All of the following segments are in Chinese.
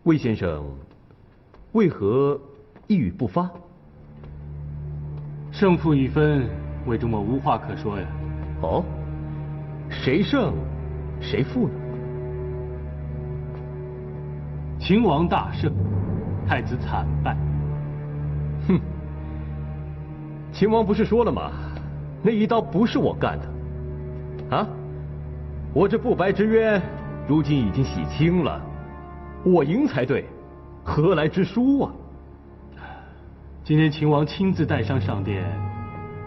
魏先生，为何一语不发？胜负已分，魏忠我无话可说呀。哦，谁胜，谁负呢？秦王大胜，太子惨败。哼，秦王不是说了吗？那一刀不是我干的，啊！我这不白之冤，如今已经洗清了，我赢才对，何来之输啊？今天秦王亲自带伤上殿，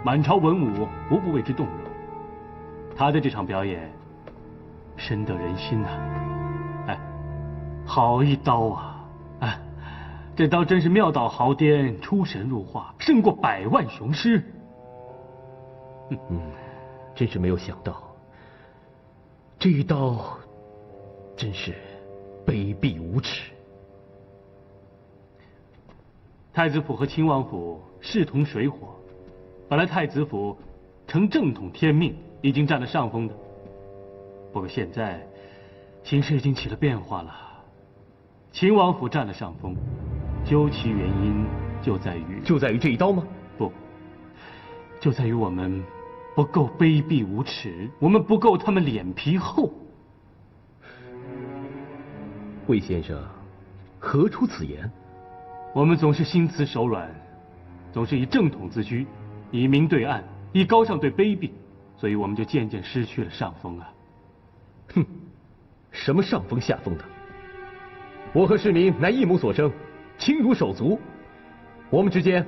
满朝文武无不为之动容。他的这场表演，深得人心呐！哎，好一刀啊！哎，这刀真是妙到毫巅，出神入化，胜过100万雄师。真是没有想到，这一刀真是卑鄙无耻。太子府和秦王府势同水火，本来太子府承正统天命，已经占了上风的。不过现在形势已经起了变化了，秦王府占了上风，究其原因就在于这一刀吗？不，就在于我们不够卑鄙无耻，我们不够他们脸皮厚。魏先生，何出此言？我们总是心慈手软，总是以正统自居，以明对暗，以高尚对卑鄙，所以我们就渐渐失去了上风啊！哼，什么上风下风的？我和世民乃一母所生，亲如手足，我们之间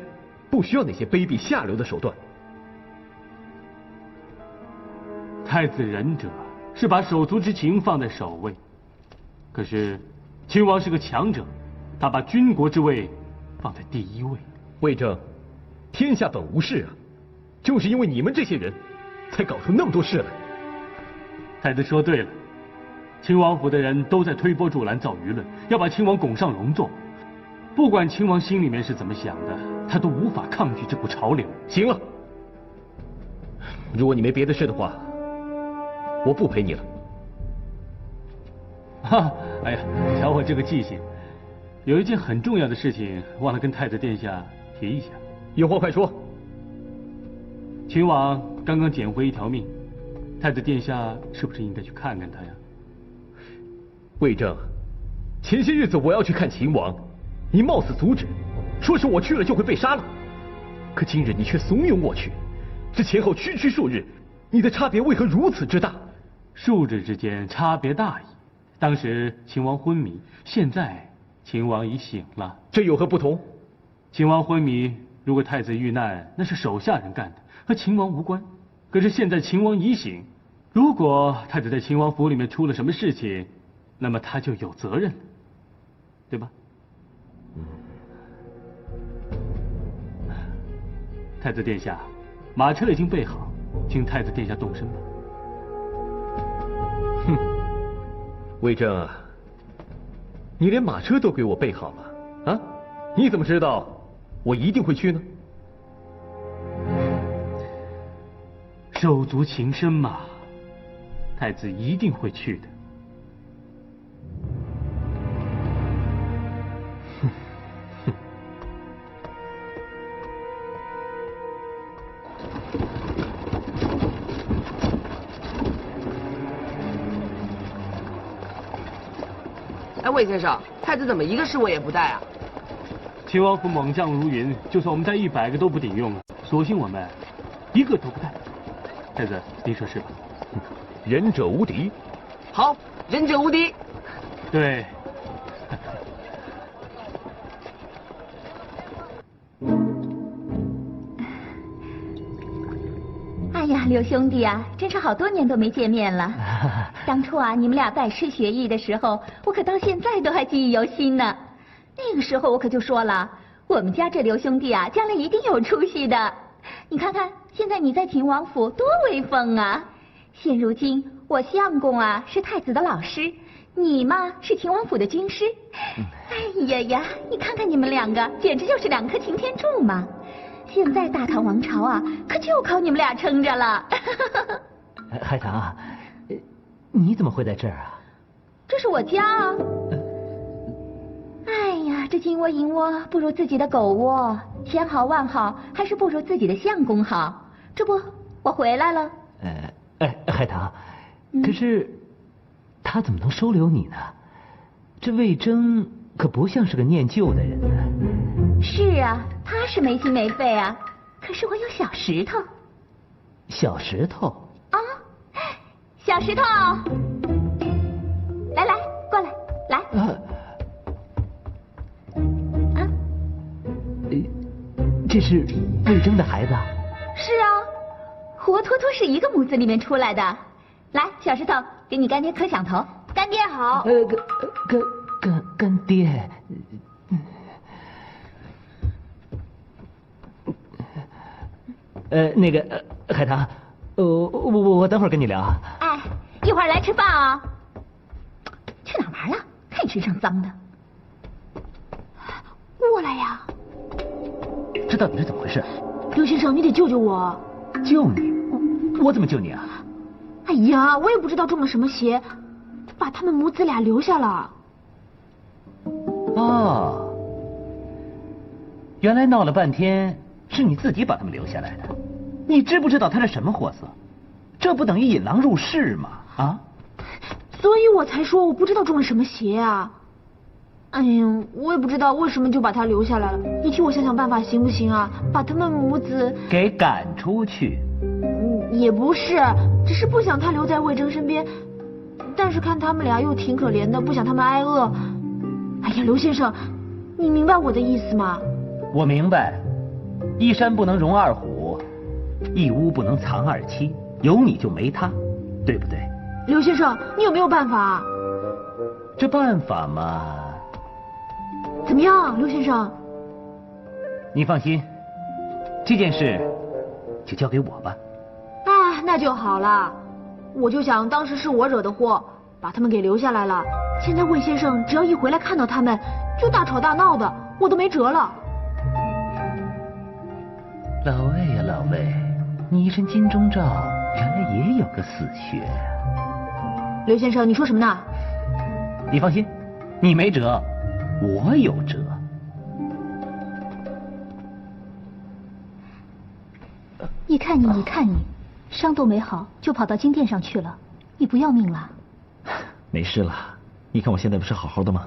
不需要那些卑鄙下流的手段。太子仁者是把手足之情放在首位，可是秦王是个强者，他把军国之位放在第一位。魏征，天下本无事啊，就是因为你们这些人，才搞出那么多事来。太子说对了，秦王府的人都在推波助澜造舆论，要把秦王拱上龙座。不管秦王心里面是怎么想的，他都无法抗拒这股潮流。行了，如果你没别的事的话，我不陪你了。哈，哎呀，瞧我这个记性，有一件很重要的事情忘了跟太子殿下提一下。有话快说。秦王刚刚捡回一条命，太子殿下是不是应该去看看他呀？魏征，前些日子我要去看秦王，你冒死阻止，说是我去了就会被杀了。可今日你却怂恿我去，这前后区区数日，你的差别为何如此之大？数日之间差别大矣。当时秦王昏迷，现在秦王已醒了，这有何不同？秦王昏迷，如果太子遇难，那是手下人干的，和秦王无关。可是现在秦王已醒，如果太子在秦王府里面出了什么事情，那么他就有责任了，对吧？太子殿下，马车已经备好，请太子殿下动身吧。哼，魏征啊，你连马车都给我备好了啊？你怎么知道我一定会去呢？手足情深嘛，太子一定会去的。哎，魏先生，太子怎么一个侍卫也不带啊？秦王府猛将如云，就算我们带100个都不顶用，索性我们一个都不带。太子，您说是吧？仁者无敌。好，仁者无敌。对。哎呀，刘兄弟啊，真是好多年都没见面了。当初啊，你们俩拜师学艺的时候，我可到现在都还记忆犹新呢。那个时候我可就说了，我们家这刘兄弟啊，将来一定有出息的。你看看，现在你在秦王府多威风啊！现如今我相公啊是太子的老师，你嘛是秦王府的军师。哎呀呀，你看看你们两个，简直就是2棵擎天柱嘛！现在大唐王朝啊，可就靠你们俩撑着了。海棠啊，你怎么会在这儿啊？这是我家啊。这金窝银窝不如自己的狗窝，千好万好还是不如自己的相公好。这不，我回来了。海棠，可是他怎么能收留你呢？这魏征可不像是个念旧的人呢。是啊，他是没心没肺啊，可是我有小石头。小石头啊，小石头，来来，过来，来。这是魏征的孩子。是啊，活脱脱是一个母子里面出来的。来，小石头，给你干爹磕响头。干爹好。干爹。那个海棠，我等会儿跟你聊。哎，一会儿来吃饭啊。去哪玩了？看你身上脏的。过来呀。这到底是怎么回事？刘先生，你得救救我！救你？我怎么救你啊？哎呀，我也不知道中了什么邪，把他们母子俩留下了。哦，原来闹了半天是你自己把他们留下来的。你知不知道他是什么货色？这不等于引狼入室吗？啊！所以我才说我不知道中了什么邪啊！哎呀，我也不知道为什么就把他留下来了。你替我想想办法行不行啊？把他们母子给赶出去。也不是，只是不想他留在魏征身边，但是看他们俩又挺可怜的，不想他们挨饿。哎呀，刘先生，你明白我的意思吗？我明白，一山不能容二虎，一屋不能藏二妻，有你就没他，对不对？刘先生，你有没有办法？这办法嘛，怎么样，刘先生？你放心，这件事就交给我吧。啊，那就好了。我就想当时是我惹的祸，把他们给留下来了。现在魏先生只要一回来看到他们，就大吵大闹的，我都没辙了。老魏呀，老魏，你一身金钟罩，原来也有个死穴。刘先生，你说什么呢？你放心，你没辙，我有辙。你看你，你看你，伤都没好，就跑到金殿上去了，你不要命了？没事了，你看我现在不是好好的吗？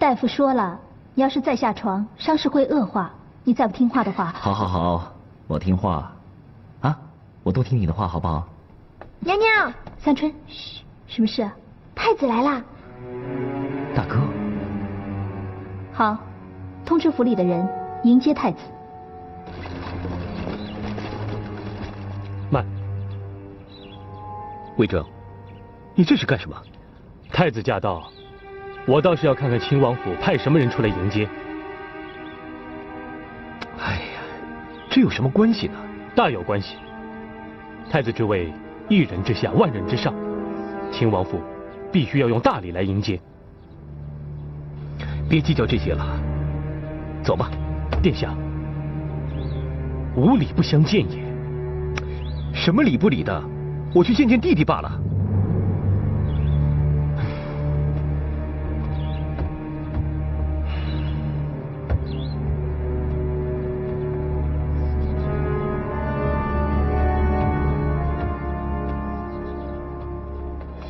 大夫说了，你要是再下床，伤势会恶化。你再不听话的话……好好好，我听话，啊，我都听你的话，好不好？娘娘，三春，嘘，什么事啊？太子来啦！大哥，好，通知府里的人迎接太子。慢，魏征，你这是干什么？太子驾到，我倒是要看看秦王府派什么人出来迎接。哎呀，这有什么关系呢？大有关系。太子之位，一人之下，万人之上，秦王府必须要用大礼来迎接。别计较这些了，走吧。殿下，无礼不相见也。什么礼不礼的？我去见见弟弟罢了。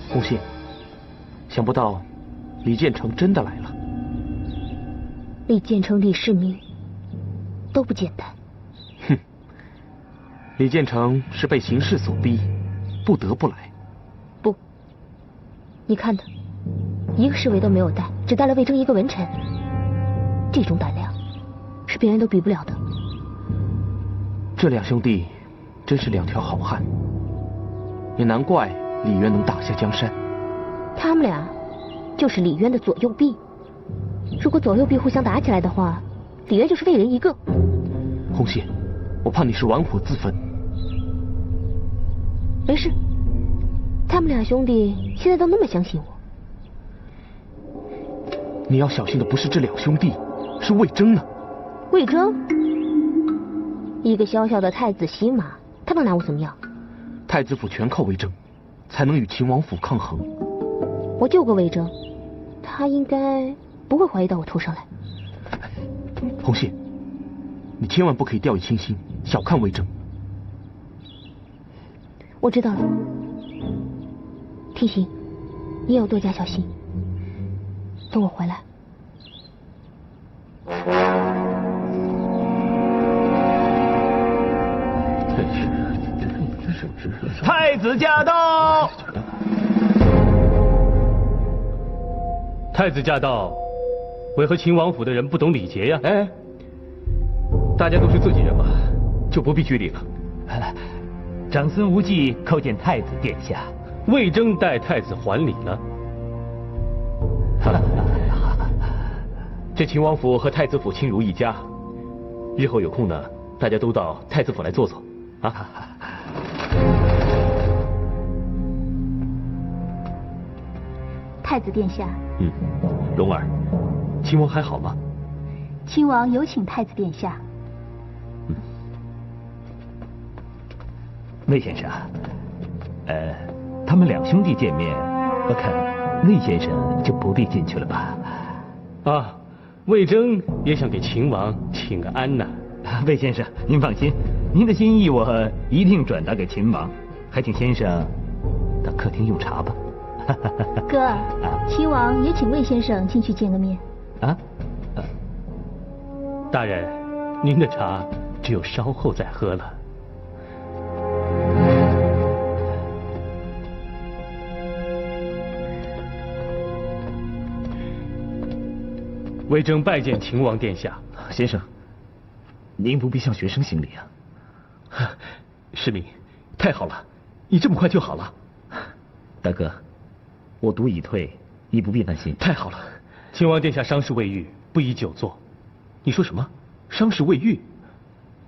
红信，想不到李建成真的来了。李建成、李世民都不简单。哼，李建成是被形势所逼，不得不来。不，你看他，一个侍卫都没有带，只带了魏征一个文臣，这种胆量是别人都比不了的。这两兄弟真是两条好汉，也难怪李渊能打下江山。他们俩就是李渊的左右臂，如果左右臂互相打起来的话，李渊就是魏人一个。红信，我怕你是玩火自焚。没事，他们俩兄弟现在都那么相信我。你要小心的不是这两兄弟，是魏征呢。魏征，一个小小的太子洗马，他能拿我怎么样？太子府全靠魏征，才能与秦王府抗衡。我救过魏征，他应该不会怀疑到我头上来。红线，你千万不可以掉以轻心，小看魏征。我知道了，提醒你也要多加小心。等我回来。太子驾到！太子驾到，为何秦王府的人不懂礼节呀？哎，大家都是自己人嘛，就不必拘礼了。长孙无忌叩见太子殿下。魏征带太子还礼了。这秦王府和太子府亲如一家，日后有空呢，大家都到太子府来坐坐啊。太子殿下，龙儿，秦王还好吗？亲王有请太子殿下。魏先生，他们两兄弟见面，我看魏先生就不必进去了吧？啊，魏征也想给秦王请个安呢。魏先生，您放心，您的心意我一定转达给秦王。还请先生到客厅用茶吧。哥，秦王也请魏先生进去见个面。啊？大人，您的茶只有稍后再喝了。魏征拜见秦王殿下。先生，您不必向学生行礼啊。世民，太好了，你这么快就好了。大哥，我毒已退，你不必担心。太好了，秦王殿下伤势未愈，不宜久坐。你说什么？伤势未愈？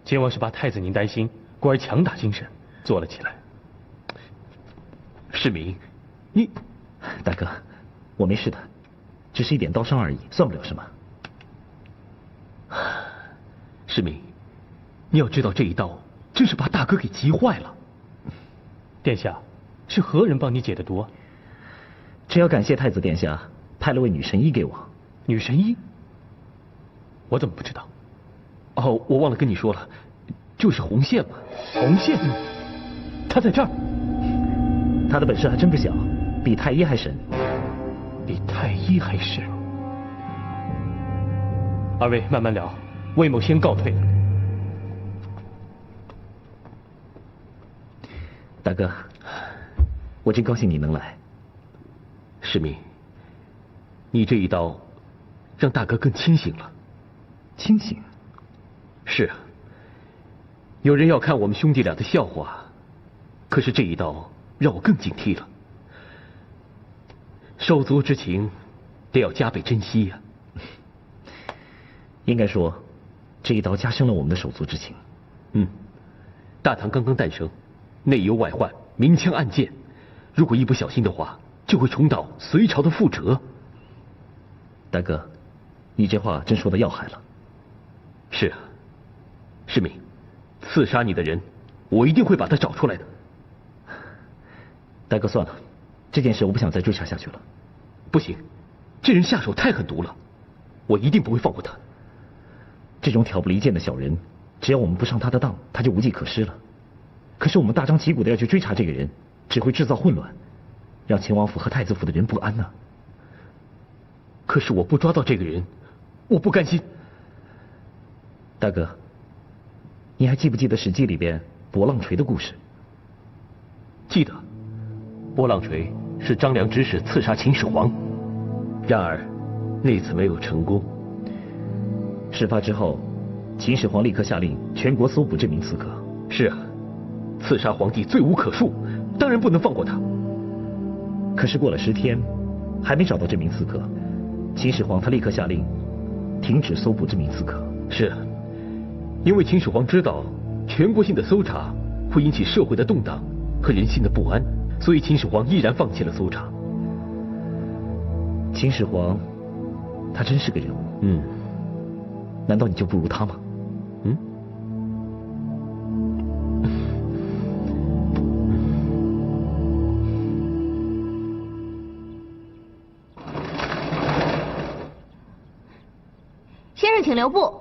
秦王是怕太子您担心，故而强打精神坐了起来。世民，你，大哥，我没事的，只是一点刀伤而已，算不了什么。世民，你要知道这一刀真是把大哥给急坏了。殿下，是何人帮你解的毒啊？这要感谢太子殿下派了位女神医给我。女神医？我怎么不知道？哦，我忘了跟你说了，就是红线嘛。红线？她在这儿。她的本事还真不小，比太医还神。比太医还神。二位慢慢聊，魏某先告退。大哥，我真高兴你能来。世民，你这一刀让大哥更清醒了。清醒？是啊，有人要看我们兄弟俩的笑话，可是这一刀让我更警惕了。手足之情得要加倍珍惜呀。应该说，这一刀加深了我们的手足之情。大唐刚刚诞生，内忧外患，明枪暗箭，如果一不小心的话，就会重蹈隋朝的覆辙。大哥，你这话真说的要害了。是啊，世民，刺杀你的人，我一定会把他找出来的。大哥，算了，这件事我不想再追查下去了。不行，这人下手太狠毒了，我一定不会放过他。这种挑拨离间的小人，只要我们不上他的当，他就无计可施了。可是我们大张旗鼓的要去追查这个人，只会制造混乱，让秦王府和太子府的人不安呐。可是我不抓到这个人，我不甘心。大哥，你还记不记得《史记》里边拨浪锤的故事？记得，拨浪锤是张良指使刺杀秦始皇，然而那次没有成功。事发之后，秦始皇立刻下令全国搜捕这名刺客。是啊，刺杀皇帝罪无可恕，当然不能放过他。可是过了10天，还没找到这名刺客，秦始皇他立刻下令停止搜捕这名刺客。是啊，因为秦始皇知道全国性的搜查会引起社会的动荡和人心的不安，所以秦始皇毅然放弃了搜查。秦始皇，他真是个人物。难道你就不如他吗？先生请留步。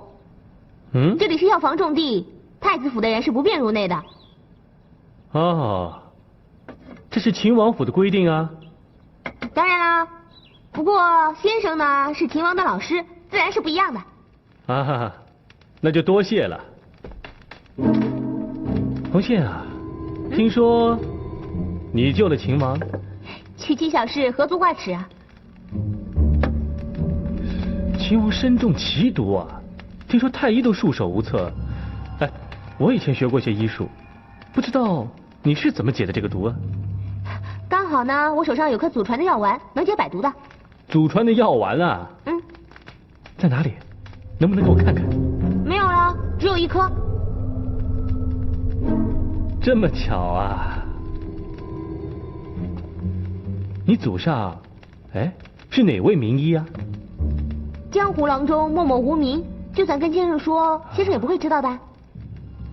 这里是药房种地，太子府的人是不便入内的。哦，这是秦王府的规定啊。当然啦，不过先生呢是秦王的老师，自然是不一样的。啊哈哈，那就多谢了。红线啊，听说你救了秦王？区区小事，何足挂齿啊！秦王身中奇毒啊，听说太医都束手无策。哎，我以前学过些医术，不知道你是怎么解的这个毒啊？刚好呢，我手上有颗祖传的药丸，能解百毒的。祖传的药丸啊？在哪里？能不能给我看看？没有了，只有一颗。这么巧啊！你祖上，哎，是哪位名医啊？江湖郎中默默无名，就算跟先生说，先生也不会知道的。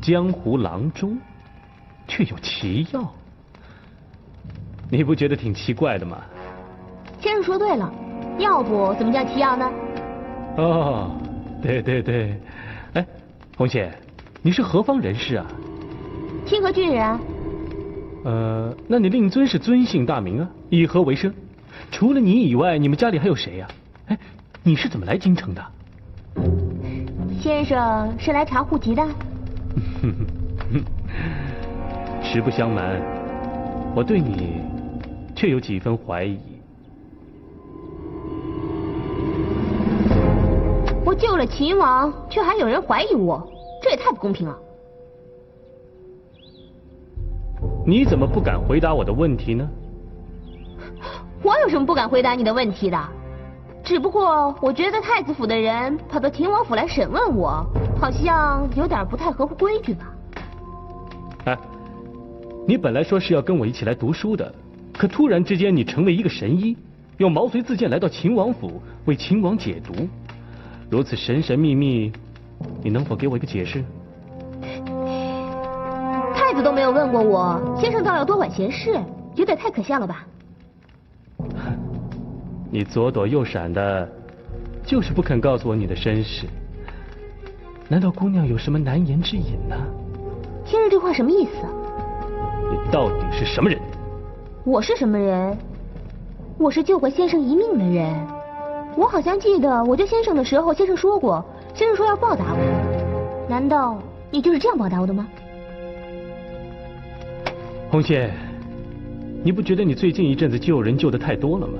江湖郎中，却有奇药，你不觉得挺奇怪的吗？先生说对了，要不怎么叫奇药呢？哦，对对对，哎，红姐，你是何方人士啊？清河郡人啊。那你令尊是尊姓大名啊？以何为生？除了你以外，你们家里还有谁呀？哎，你是怎么来京城的？先生是来查户籍的。实不相瞒，我对你却有几分怀疑。我救了秦王，却还有人怀疑我，这也太不公平了。你怎么不敢回答我的问题呢？我有什么不敢回答你的问题的？只不过我觉得太子府的人跑到秦王府来审问我，好像有点不太合乎规矩吧。哎，你本来说是要跟我一起来读书的，可突然之间你成为一个神医，又毛遂自荐来到秦王府为秦王解毒，如此神神秘秘，你能否给我一个解释？太子都没有问过我，先生倒要多管闲事，有点太可笑了吧？你左躲右闪的，就是不肯告诉我你的身世。难道姑娘有什么难言之隐呢？先生这话什么意思啊？你到底是什么人？我是什么人？我是救过先生一命的人。我好像记得我救先生的时候，先生说过，先生说要报答我。难道你就是这样报答我的吗？红线，你不觉得你最近一阵子救人救得太多了吗？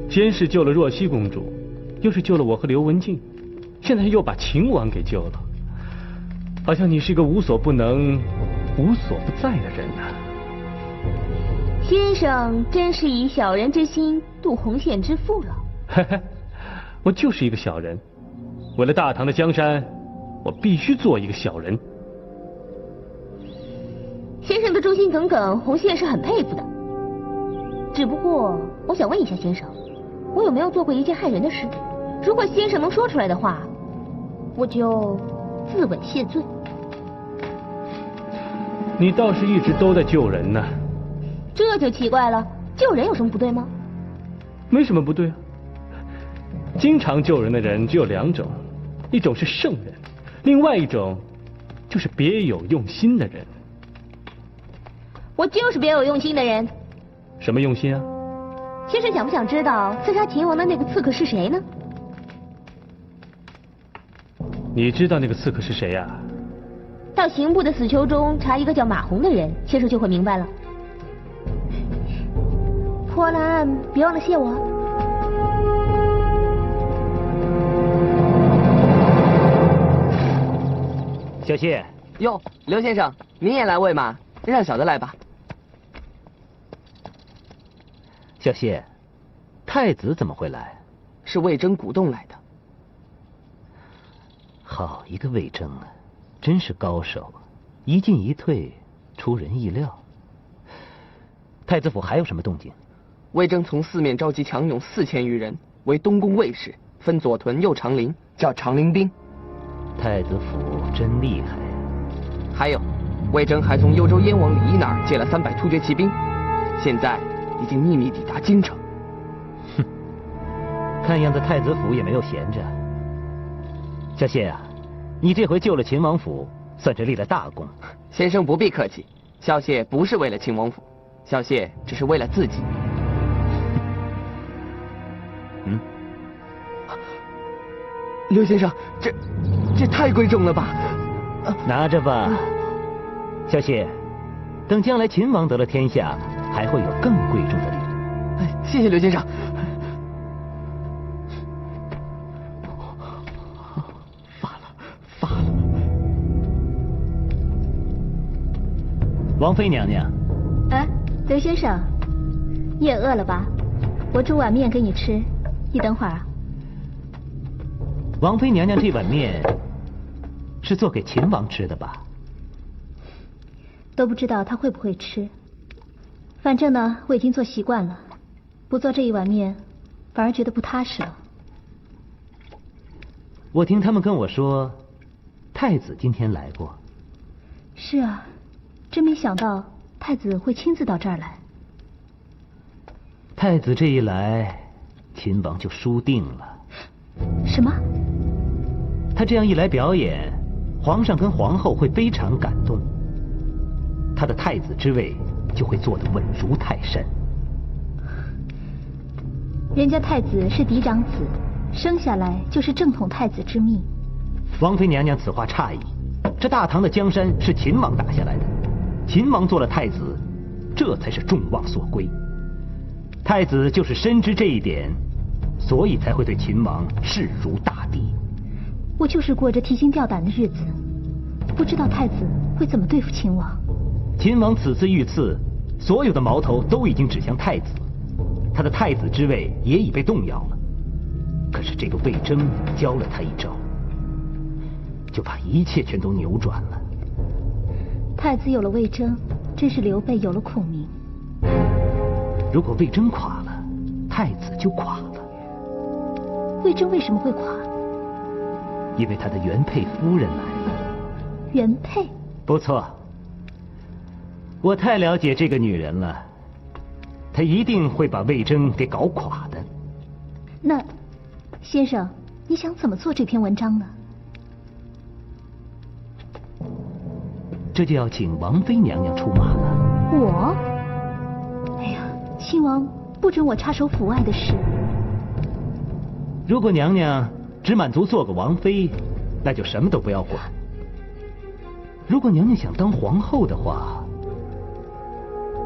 先是救了若曦公主，又是救了我和刘文静，现在又把秦王给救了，好像你是一个无所不能、无所不在的人啊。先生真是以小人之心度红线之腹了。嘿嘿，我就是一个小人，为了大唐的江山，我必须做一个小人。先生的忠心耿耿，红线是很佩服的。只不过，我想问一下先生，我有没有做过一件害人的事？如果先生能说出来的话，我就自刎谢罪。你倒是一直都在救人呢。这就奇怪了，救人有什么不对吗？没什么不对啊。经常救人的人只有两种，一种是圣人，另外一种就是别有用心的人。我就是别有用心的人。什么用心啊？先生想不想知道刺杀秦王的那个刺客是谁呢？你知道那个刺客是谁呀？到刑部的死囚中查一个叫马红的人，先生就会明白了。破了案，别忘了谢我。小谢。哟，刘先生，您也来喂马，让小的来吧。小谢，太子怎么会来？是魏征鼓动来的。好一个魏征啊，真是高手，一进一退，出人意料。太子府还有什么动静？魏征从四面召集强勇4000余人，为东宫卫士，分左屯右长陵，叫长陵兵。太子府真厉害。还有，魏征还从幽州燕王李毅那儿借了300突厥骑兵，现在已经秘密抵达京城。哼，看样子太子府也没有闲着。小谢啊，你这回救了秦王府，算是立了大功。先生不必客气，小谢不是为了秦王府，小谢只是为了自己。嗯，刘先生，这太贵重了吧？拿着吧，小谢，等将来秦王得了天下，还会有更贵重的礼物。哎，谢谢刘先生。发了。王妃娘娘。哎，刘先生，你也饿了吧？我煮碗面给你吃，你等会儿啊。王妃娘娘这碗面是做给秦王吃的吧？都不知道他会不会吃。反正呢，我已经做习惯了，不做这一碗面，反而觉得不踏实了。我听他们跟我说，太子今天来过。是啊，真没想到太子会亲自到这儿来。太子这一来，秦王就输定了。什么？他这样一来表演，皇上跟皇后会非常感动，他的太子之位就会坐得稳如泰山。人家太子是嫡长子，生下来就是正统太子之命。王妃娘娘此话差矣，这大唐的江山是秦王打下来的，秦王做了太子，这才是众望所归。太子就是深知这一点，所以才会对秦王视如大敌。我就是过着提心吊胆的日子，不知道太子会怎么对付秦王。秦王此次遇刺，所有的矛头都已经指向太子，他的太子之位也已被动摇了。可是这个魏征教了他一招，就把一切全都扭转了。太子有了魏征，真是刘备有了孔明。如果魏征垮了，太子就垮了。魏征为什么会垮？因为他的原配夫人来了。原配？不错，我太了解这个女人了，她一定会把魏征给搞垮的。那，先生，你想怎么做这篇文章呢？这就要请王妃娘娘出马了。我？哎呀，亲王不准我插手府外的事。如果娘娘只满足做个王妃，那就什么都不要管。如果娘娘想当皇后的话，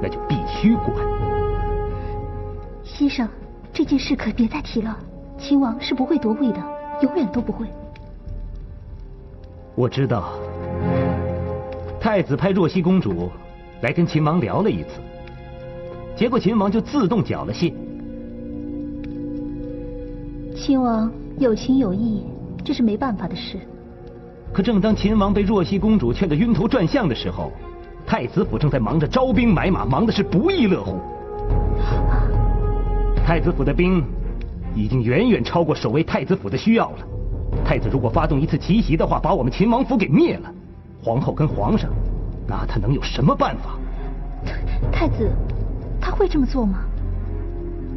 那就必须管。先生，这件事可别再提了，秦王是不会夺位的，永远都不会。我知道，太子派若曦公主来跟秦王聊了一次，结果秦王就自动缴了械。秦王有情有义，这是没办法的事。可正当秦王被若曦公主劝得晕头转向的时候，太子府正在忙着招兵买马，忙的是不亦乐乎。太子府的兵已经远远超过守卫太子府的需要了。太子如果发动一次奇袭的话，把我们秦王府给灭了，皇后跟皇上，那他能有什么办法？太子，他会这么做吗？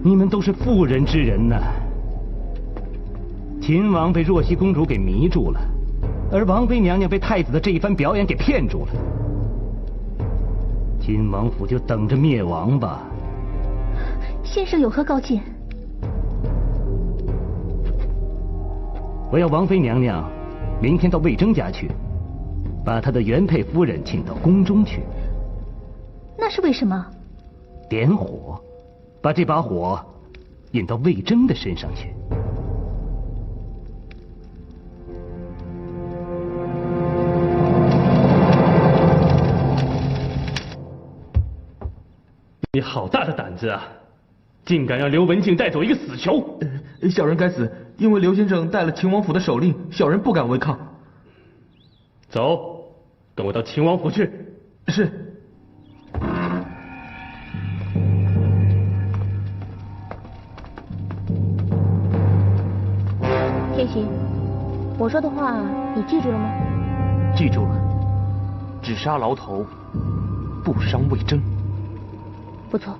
你们都是妇人之仁呐。秦王被若曦公主给迷住了，而王妃娘娘被太子的这一番表演给骗住了。秦王府就等着灭亡吧。先生有何高见？我要王妃娘娘明天到魏征家去，把他的原配夫人请到宫中去。那是为什么？点火，把这把火引到魏征的身上去。你好大的胆子啊！竟敢让刘文静带走一个死囚！小人该死，因为刘先生带了秦王府的手令，小人不敢违抗。走，跟我到秦王府去。是。天行，我说的话你记住了吗？记住了，只杀牢头，不伤魏征。不错，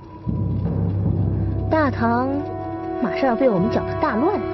大唐马上要被我们搅得大乱了。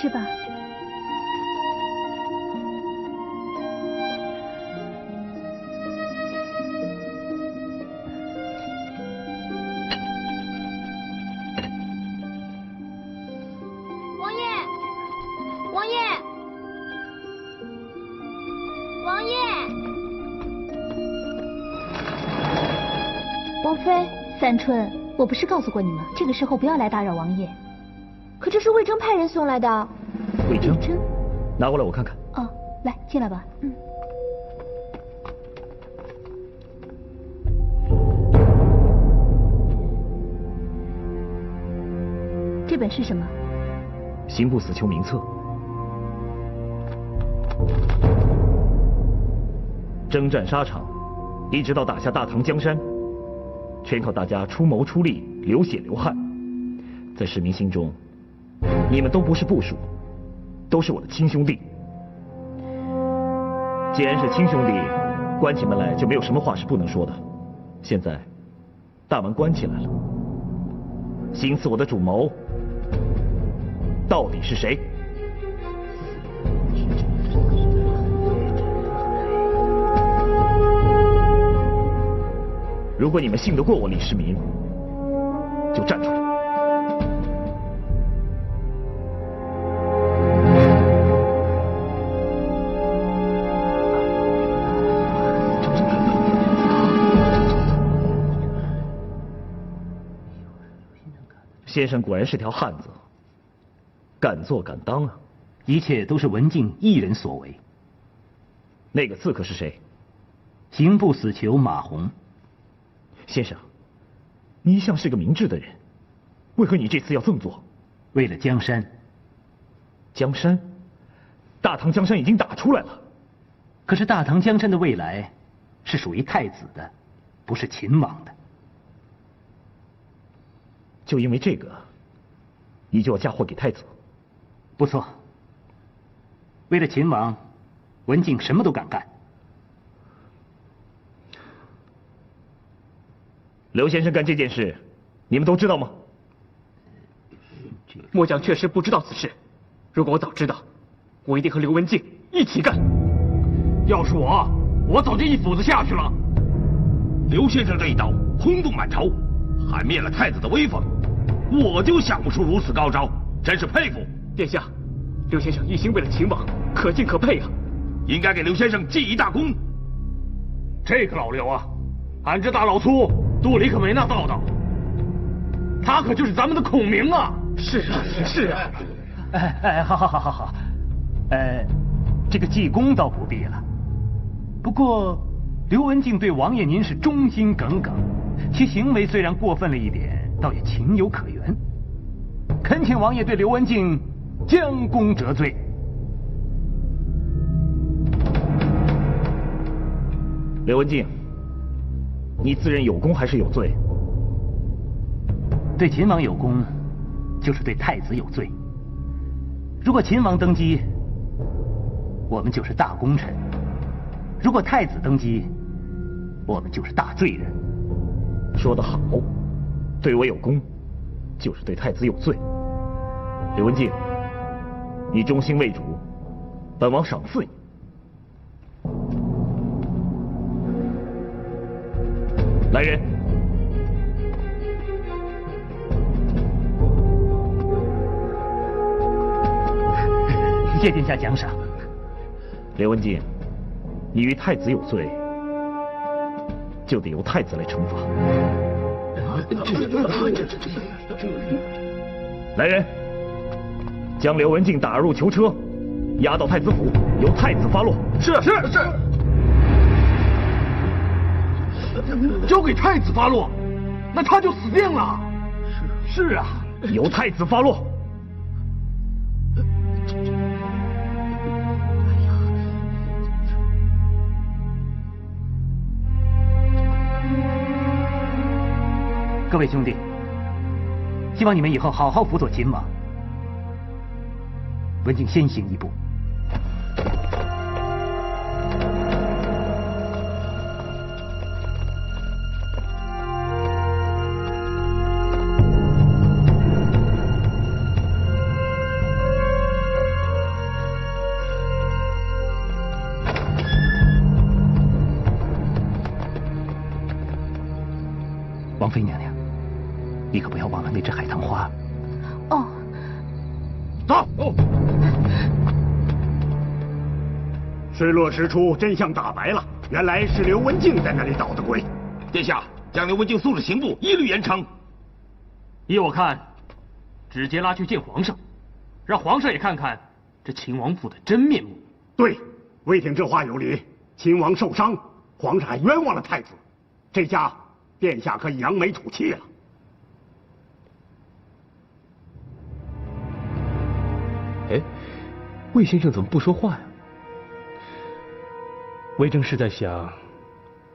吃吧。王爷，王爷，王爷，王妃，三春，我不是告诉过你吗？这个时候不要来打扰王爷。可这是魏征派人送来的。魏征魏征，拿过来我看看。哦，来，进来吧。嗯。这本是什么？刑部死囚名册。征战沙场，一直到打下大唐江山，全靠大家出谋出力，流血流汗。在市民心中，你们都不是部属，都是我的亲兄弟。既然是亲兄弟，关起门来就没有什么话是不能说的。现在大门关起来了，行刺我的主谋到底是谁？如果你们信得过我李世民，就站出来。先生果然是条汉子，敢做敢当啊！一切都是文静一人所为。那个刺客是谁？刑部死囚马洪。先生，你一向是个明智的人，为何你这次要这么做？为了江山。江山？大唐江山已经打出来了。可是大唐江山的未来是属于太子的，不是秦王的。就因为这个，你就要嫁祸给太子？不错。为了秦王，文静什么都敢干。刘先生干这件事，你们都知道吗？末将确实不知道此事。如果我早知道，我一定和刘文静一起干。要是我早就一斧子下去了。刘先生这一刀轰动满朝，还灭了太子的威风，我就想不出如此高招，真是佩服。殿下，刘先生一心为了秦王，可敬可佩啊！应该给刘先生记一大功。这个老刘啊，俺这大老粗肚里可没那道道，他可就是咱们的孔明啊！是啊，是啊。好，这个记功倒不必了。不过，刘文静对王爷您是忠心耿耿，其行为虽然过分了一点，倒也情有可原。恳请王爷对刘文静将功折罪。刘文静，你自认有功还是有罪？对秦王有功，就是对太子有罪。如果秦王登基，我们就是大功臣；如果太子登基，我们就是大罪人。说得好，对我有功，就是对太子有罪。刘文静，你忠心为主，本王赏赐你。来人！谢殿下奖赏。刘文静，你与太子有罪，就得由太子来惩罚。来人，将刘文静打入囚车，押到太子府，由太子发落。是。交给太子发落，那他就死定了。是啊，由太子发落。各位兄弟，希望你们以后好好辅佐秦王。文静先行一步。妃娘娘，你可不要忘了那只海棠花。哦。走。水落石出，真相大白了，原来是刘文静在那里捣的鬼。殿下，将刘文静送至刑部，一律严惩。依我看，直接拉去见皇上，让皇上也看看这秦王府的真面目。对，魏挺这话有理。秦王受伤，皇上还冤枉了太子，这下殿下可以扬眉吐气了。哎，魏先生怎么不说话呀？魏征是在想，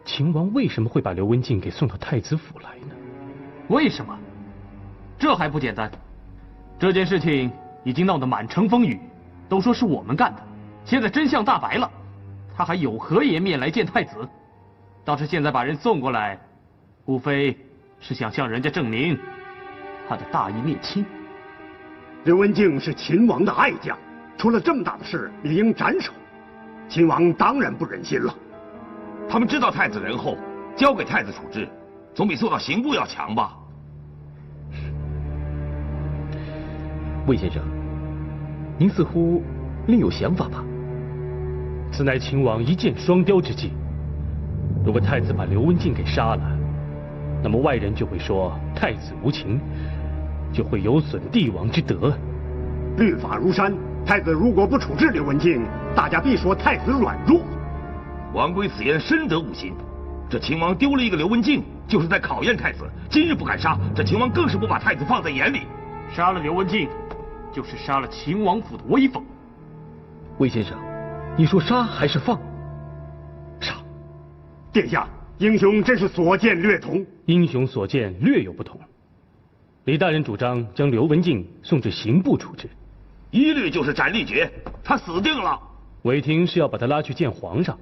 秦王为什么会把刘文静给送到太子府来呢？为什么？这还不简单？这件事情已经闹得满城风雨，都说是我们干的，现在真相大白了，他还有何颜面来见太子？倒是现在把人送过来，无非是想向人家证明他的大义灭亲。刘文静是秦王的爱将，出了这么大的事，理应斩首。秦王当然不忍心了。他们知道太子仁厚，交给太子处置，总比送到刑部要强吧？魏先生，您似乎另有想法吧？此乃秦王一箭双雕之计。如果太子把刘文静给杀了，那么外人就会说太子无情，就会有损帝王之德。律法如山，太子如果不处置刘文静，大家必说太子软弱。王贵此言深得吾心。这秦王丢了一个刘文静，就是在考验太子。今日不敢杀，这秦王更是不把太子放在眼里。杀了刘文静，就是杀了秦王府的威风。魏先生，你说杀还是放？杀。殿下，英雄真是所见略同。英雄所见略有不同。李大人主张将刘文静送至刑部处置，一律就是斩立决，他死定了。韦廷是要把他拉去见皇上。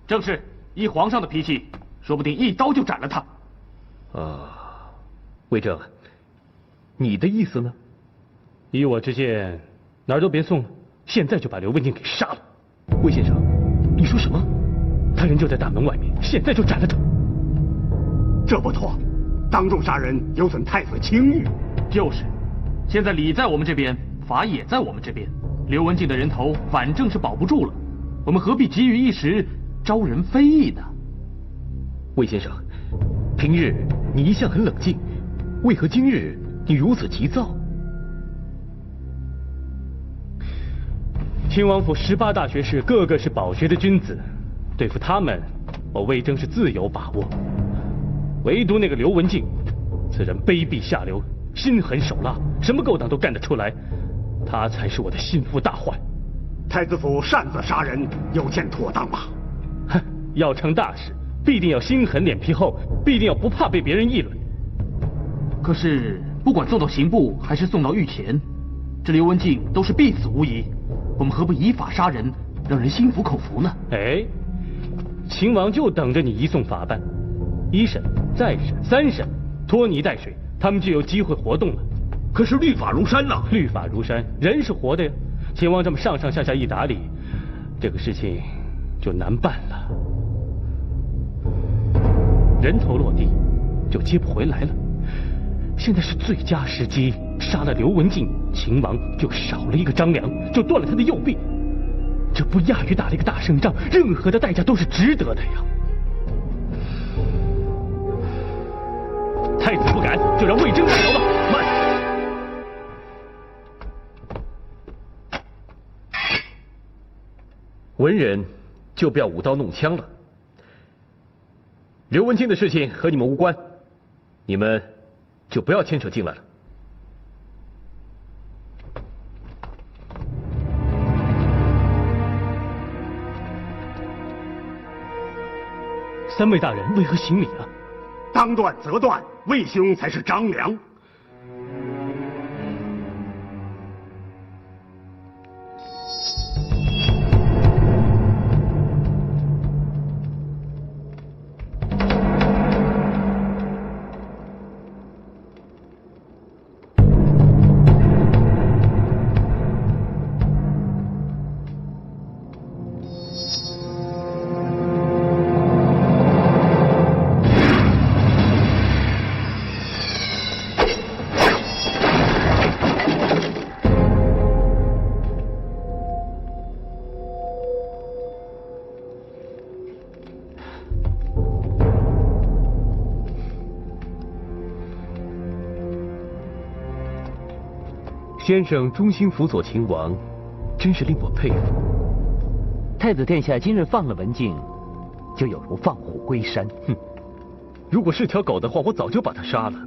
正是，依皇上的脾气，说不定一刀就斩了他。魏征，你的意思呢？依我之见，哪儿都别送了，现在就把刘文静给杀了。魏先生，你说什么？他人就在大门外面，现在就斩了他。这不妥，当众杀人有损太子清誉。就是，现在理在我们这边，法也在我们这边。刘文静的人头反正是保不住了，我们何必急于一时招人非议呢？魏先生，平日你一向很冷静，为何今日你如此急躁？秦王府18大学士个个是饱学的君子，对付他们，我魏征是自有把握。唯独那个刘文静，此人卑鄙下流，心狠手辣，什么勾当都干得出来，他才是我的心腹大患。太子府擅自杀人，有欠妥当吧？哼，要成大事，必定要心狠脸皮厚，必定要不怕被别人议论。可是不管送到刑部还是送到御前，这刘文静都是必死无疑。我们何不以法杀人，让人心服口服呢？哎，秦王就等着你移送法办，一审、再审、3审，拖泥带水，他们就有机会活动了。可是律法如山呐！律法如山，人是活的呀。秦王这么上上下下一打理，这个事情就难办了。人头落地，就接不回来了。现在是最佳时机，杀了刘文静，秦王就少了一个张良，就断了他的右臂。这不亚于打了一个大胜仗，任何的代价都是值得的呀。太子不敢，就让魏征代劳吧。慢。文人就不要舞刀弄枪了。刘文静的事情和你们无关，你们就不要牵扯进来了。3位大人为何行礼啊？当断则断，魏兄才是张良。先生忠心辅佐秦王，真是令我佩服。太子殿下今日放了文静，就有如放虎归山。哼，如果是条狗的话，我早就把它杀了。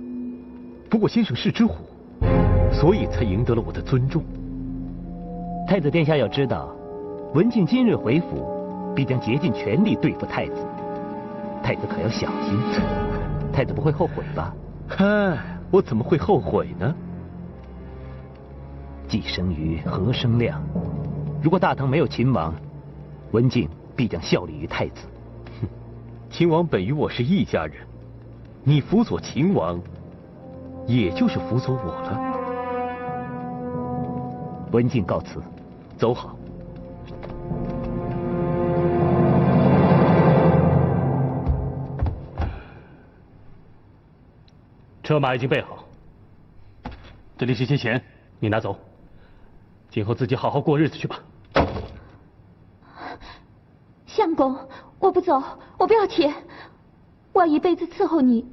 不过先生是只虎，所以才赢得了我的尊重。太子殿下要知道，文静今日回府，必将竭尽全力对付太子。太子可要小心，太子不会后悔吧？嗨，我怎么会后悔呢？既生瑜，何生亮？如果大唐没有秦王，文静必将效力于太子。哼，秦王本与我是一家人，你辅佐秦王，也就是辅佐我了。文静告辞，走好。车马已经备好，这里是些钱，你拿走，今后自己好好过日子去吧。相公，我不走，我不要钱，我要一辈子伺候你。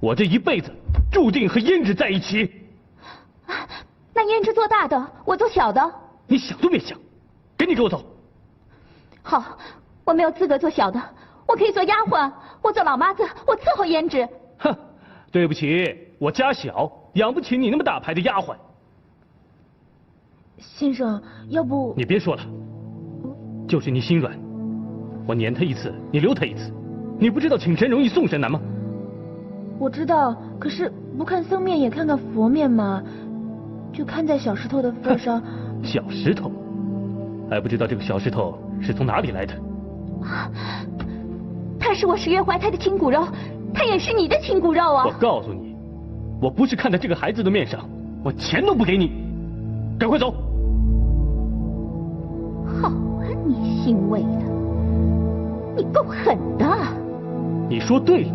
我这一辈子注定和胭脂在一起。那胭脂做大的，我做小的。你想都别想，赶紧给我走。好，我没有资格做小的，我可以做丫鬟，我做老妈子，我伺候胭脂。哼，对不起，我家小，养不起你那么大牌的丫鬟。先生，要不你别说了，就是你心软，我撵他一次，你留他一次。你不知道请神容易送神难吗？我知道，可是不看僧面也看看佛面嘛，就看在小石头的份上。小石头，还不知道这个小石头是从哪里来的。他是我10月怀胎的亲骨肉，他也是你的亲骨肉啊！我告诉你，我不是看在这个孩子的面上，我钱都不给你，赶快走！好啊，你姓魏的，你够狠的！你说对了。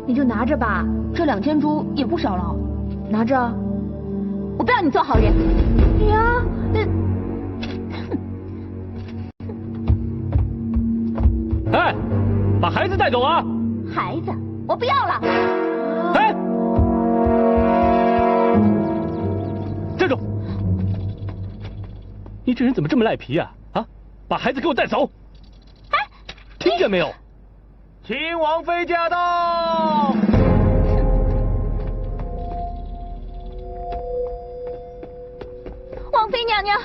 你就拿着吧，这2千铢也不少了，拿着。我不要你做好人。呀，哎，把孩子带走啊！孩子，我不要了。哎，站住！你这人怎么这么赖皮呀？啊，把孩子给我带走！哎，听见没有？秦王妃驾到！王妃娘娘，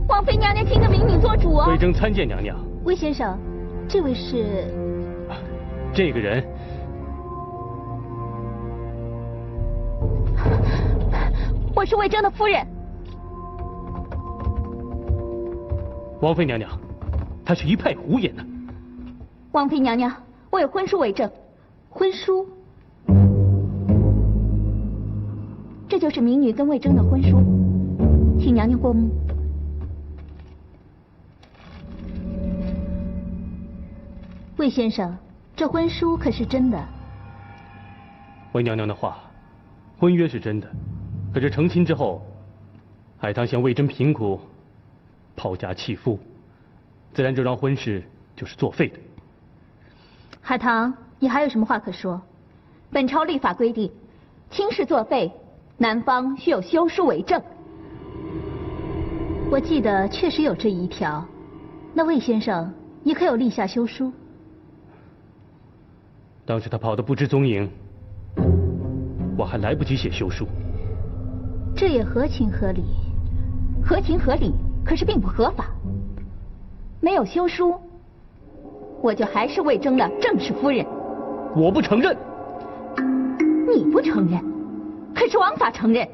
王妃娘娘，请跟民女做主啊！魏征参见娘娘。魏先生，这位是？这个人，我是魏征的夫人。王妃娘娘，她是一派胡言呢。王妃娘娘，我有婚书为证。婚书？这就是民女跟魏征的婚书，请娘娘过目。魏先生，这婚书可是真的？魏娘娘的话，婚约是真的，可是成亲之后，海棠嫌魏征贫苦，抛家弃夫，自然这桩婚事就是作废的。海棠，你还有什么话可说？本朝立法规定，亲事作废，男方需有休书为证。我记得确实有这一条。那魏先生，你可有立下休书？当时他跑得不知踪影，我还来不及写休书。这也合情合理，合情合理，可是并不合法。没有休书，我就还是魏征的正式夫人。我不承认。你不承认，可是王法承认。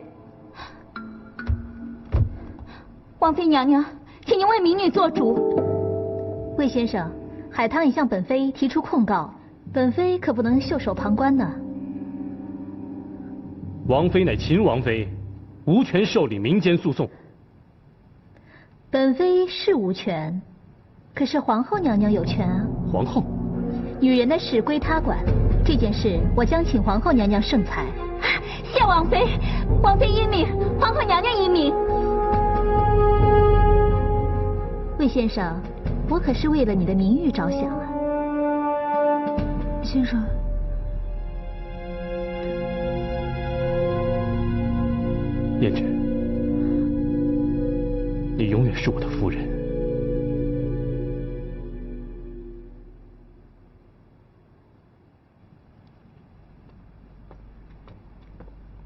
王妃娘娘，请您为民女做主。魏先生，海棠已向本妃提出控告，本妃可不能袖手旁观呢。王妃乃秦王妃，无权受理民间诉讼。本妃是无权，可是皇后娘娘有权啊。皇后？女人的事归她管，这件事我将请皇后娘娘圣裁。谢王妃，王妃英明，皇后娘娘英明。魏先生，我可是为了你的名誉着想啊。先生，胭脂，你永远是我的夫人。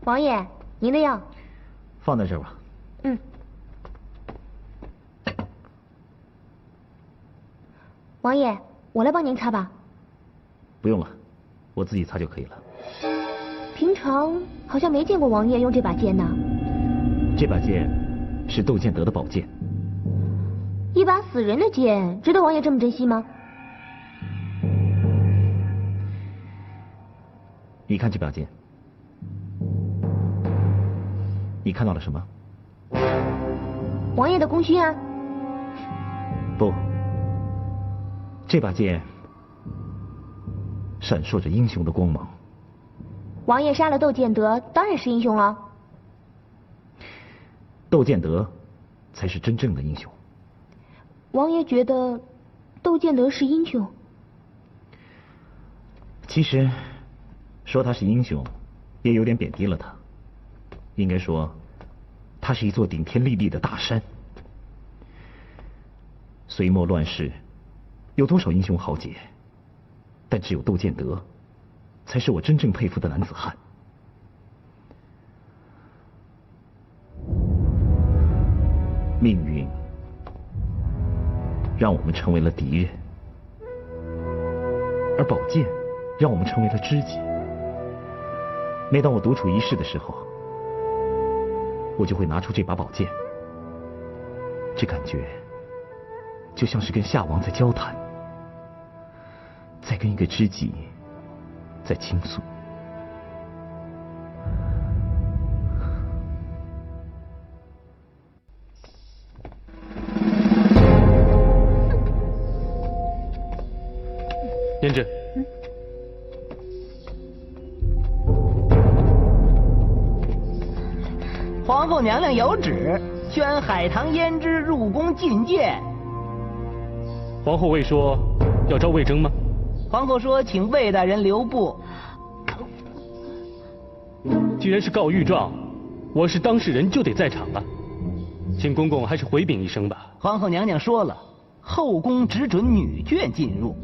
王爷，您的药放在这儿吧。嗯。王爷，我来帮您擦吧。不用了，我自己擦就可以了。平常好像没见过王爷用这把剑呢。这把剑是窦建德的宝剑。一把死人的剑，值得王爷这么珍惜吗？你看这把剑，你看到了什么？王爷的功勋啊。不，这把剑闪烁着英雄的光芒。王爷杀了窦建德，当然是英雄了。窦建德才是真正的英雄。王爷觉得窦建德是英雄？其实说他是英雄，也有点贬低了他。应该说，他是一座顶天立地的大山。隋末乱世，有多少英雄豪杰？但只有窦建德，才是我真正佩服的男子汉。命运让我们成为了敌人，而宝剑让我们成为了知己。每当我独处一室的时候，我就会拿出这把宝剑，这感觉就像是跟夏王在交谈，在跟一个知己在倾诉。胭脂，皇后娘娘有旨，宣海棠胭脂入宫觐见。皇后未说要召魏征吗？皇后说请魏大人留步。既然是告御状，我是当事人就得在场了，请公公还是回禀一声吧。皇后娘娘说了，后宫只准女眷进入。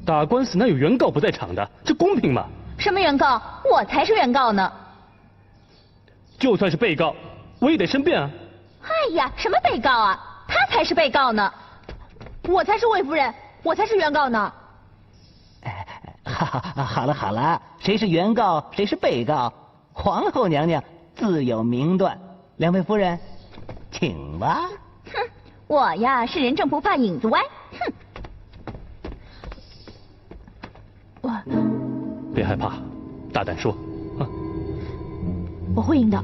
打官司哪有原告不在场的？这公平吗？什么原告？我才是原告呢！就算是被告，我也得申辩啊！哎呀，什么被告啊？他才是被告呢！我才是魏夫人，我才是原告呢！好了好了，谁是原告，谁是被告，皇后娘娘自有明断。两位夫人，请吧。哼，我呀是人正不怕影子歪。哼。别害怕，大胆说啊！我会赢的。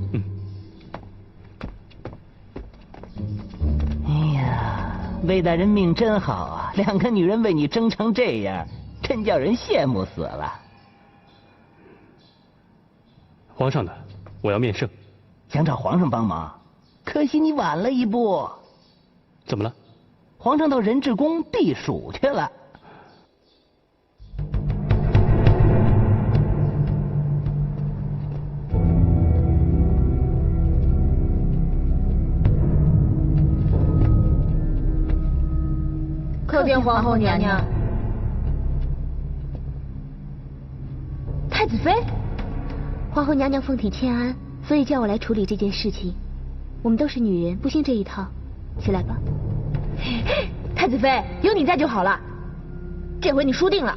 哎呀，魏大人命真好啊，两个女人为你争成这样，真叫人羡慕死了。皇上呢？我要面圣。想找皇上帮忙，可惜你晚了一步。怎么了？皇上到仁智宫避暑去了。叩见皇后娘娘。太子妃，皇后娘娘凤体欠安，所以叫我来处理这件事情。我们都是女人，不兴这一套。起来吧。太子妃，有你在就好了。这回你输定了。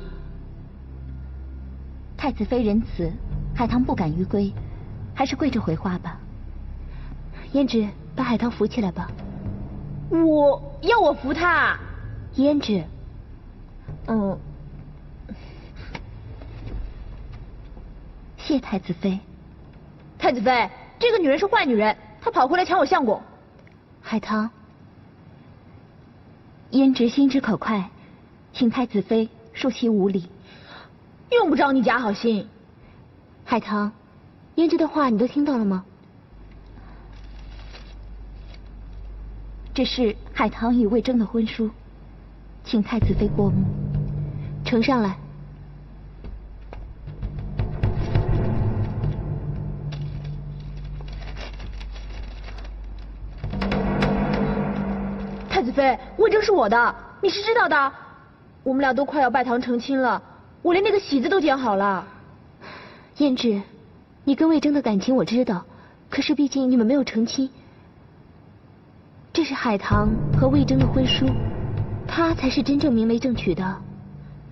太子妃仁慈，海棠不敢逾规，还是跪着回话吧。胭脂，把海棠扶起来吧。我扶她。胭脂，谢太子妃。太子妃，这个女人是坏女人，她跑回来抢我相公。海棠，胭脂心直口快，请太子妃恕其无礼。用不着你假好心。海棠，胭脂的话你都听到了吗？这是海棠与魏征的婚书，请太子妃过目。呈上来。子妃，魏征是我的，你是知道的。我们俩都快要拜堂成亲了，我连那个喜字都剪好了。胭脂，你跟魏征的感情我知道，可是毕竟你们没有成亲。这是海棠和魏征的婚书，他才是真正明媒正娶的。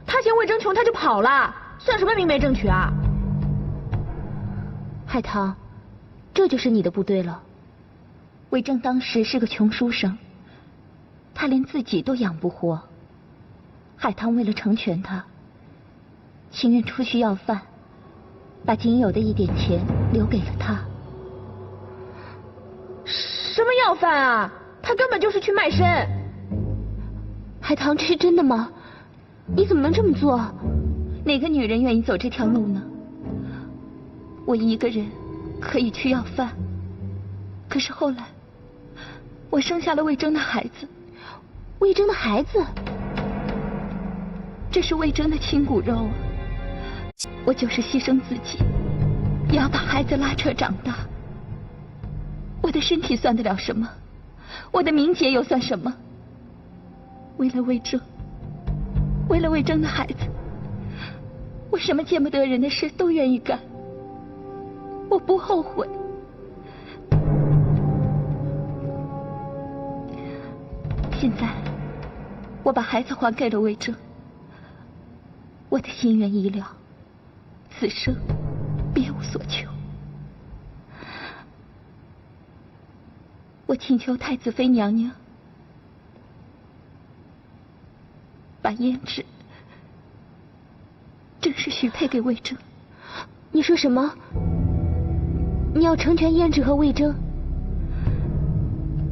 他嫌魏征穷，他就跑了，算什么明媒正娶啊？海棠，这就是你的不对了。魏征当时是个穷书生，他连自己都养不活。海棠为了成全他，情愿出去要饭，把仅有的一点钱留给了他。什么要饭啊？他根本就是去卖身。海棠，这是真的吗？你怎么能这么做？哪个女人愿意走这条路呢？我一个人可以去要饭，可是后来我生下了魏征的孩子。魏征的孩子？这是魏征的亲骨肉啊！我就是牺牲自己，也要把孩子拉扯长大。我的身体算得了什么？我的名节又算什么？为了魏征，为了魏征的孩子，我什么见不得人的事都愿意干。我不后悔。现在，我把孩子还给了魏征。我的心愿已了，此生别无所求。我请求太子妃娘娘把胭脂正式许配给魏征。你说什么？你要成全胭脂和魏征？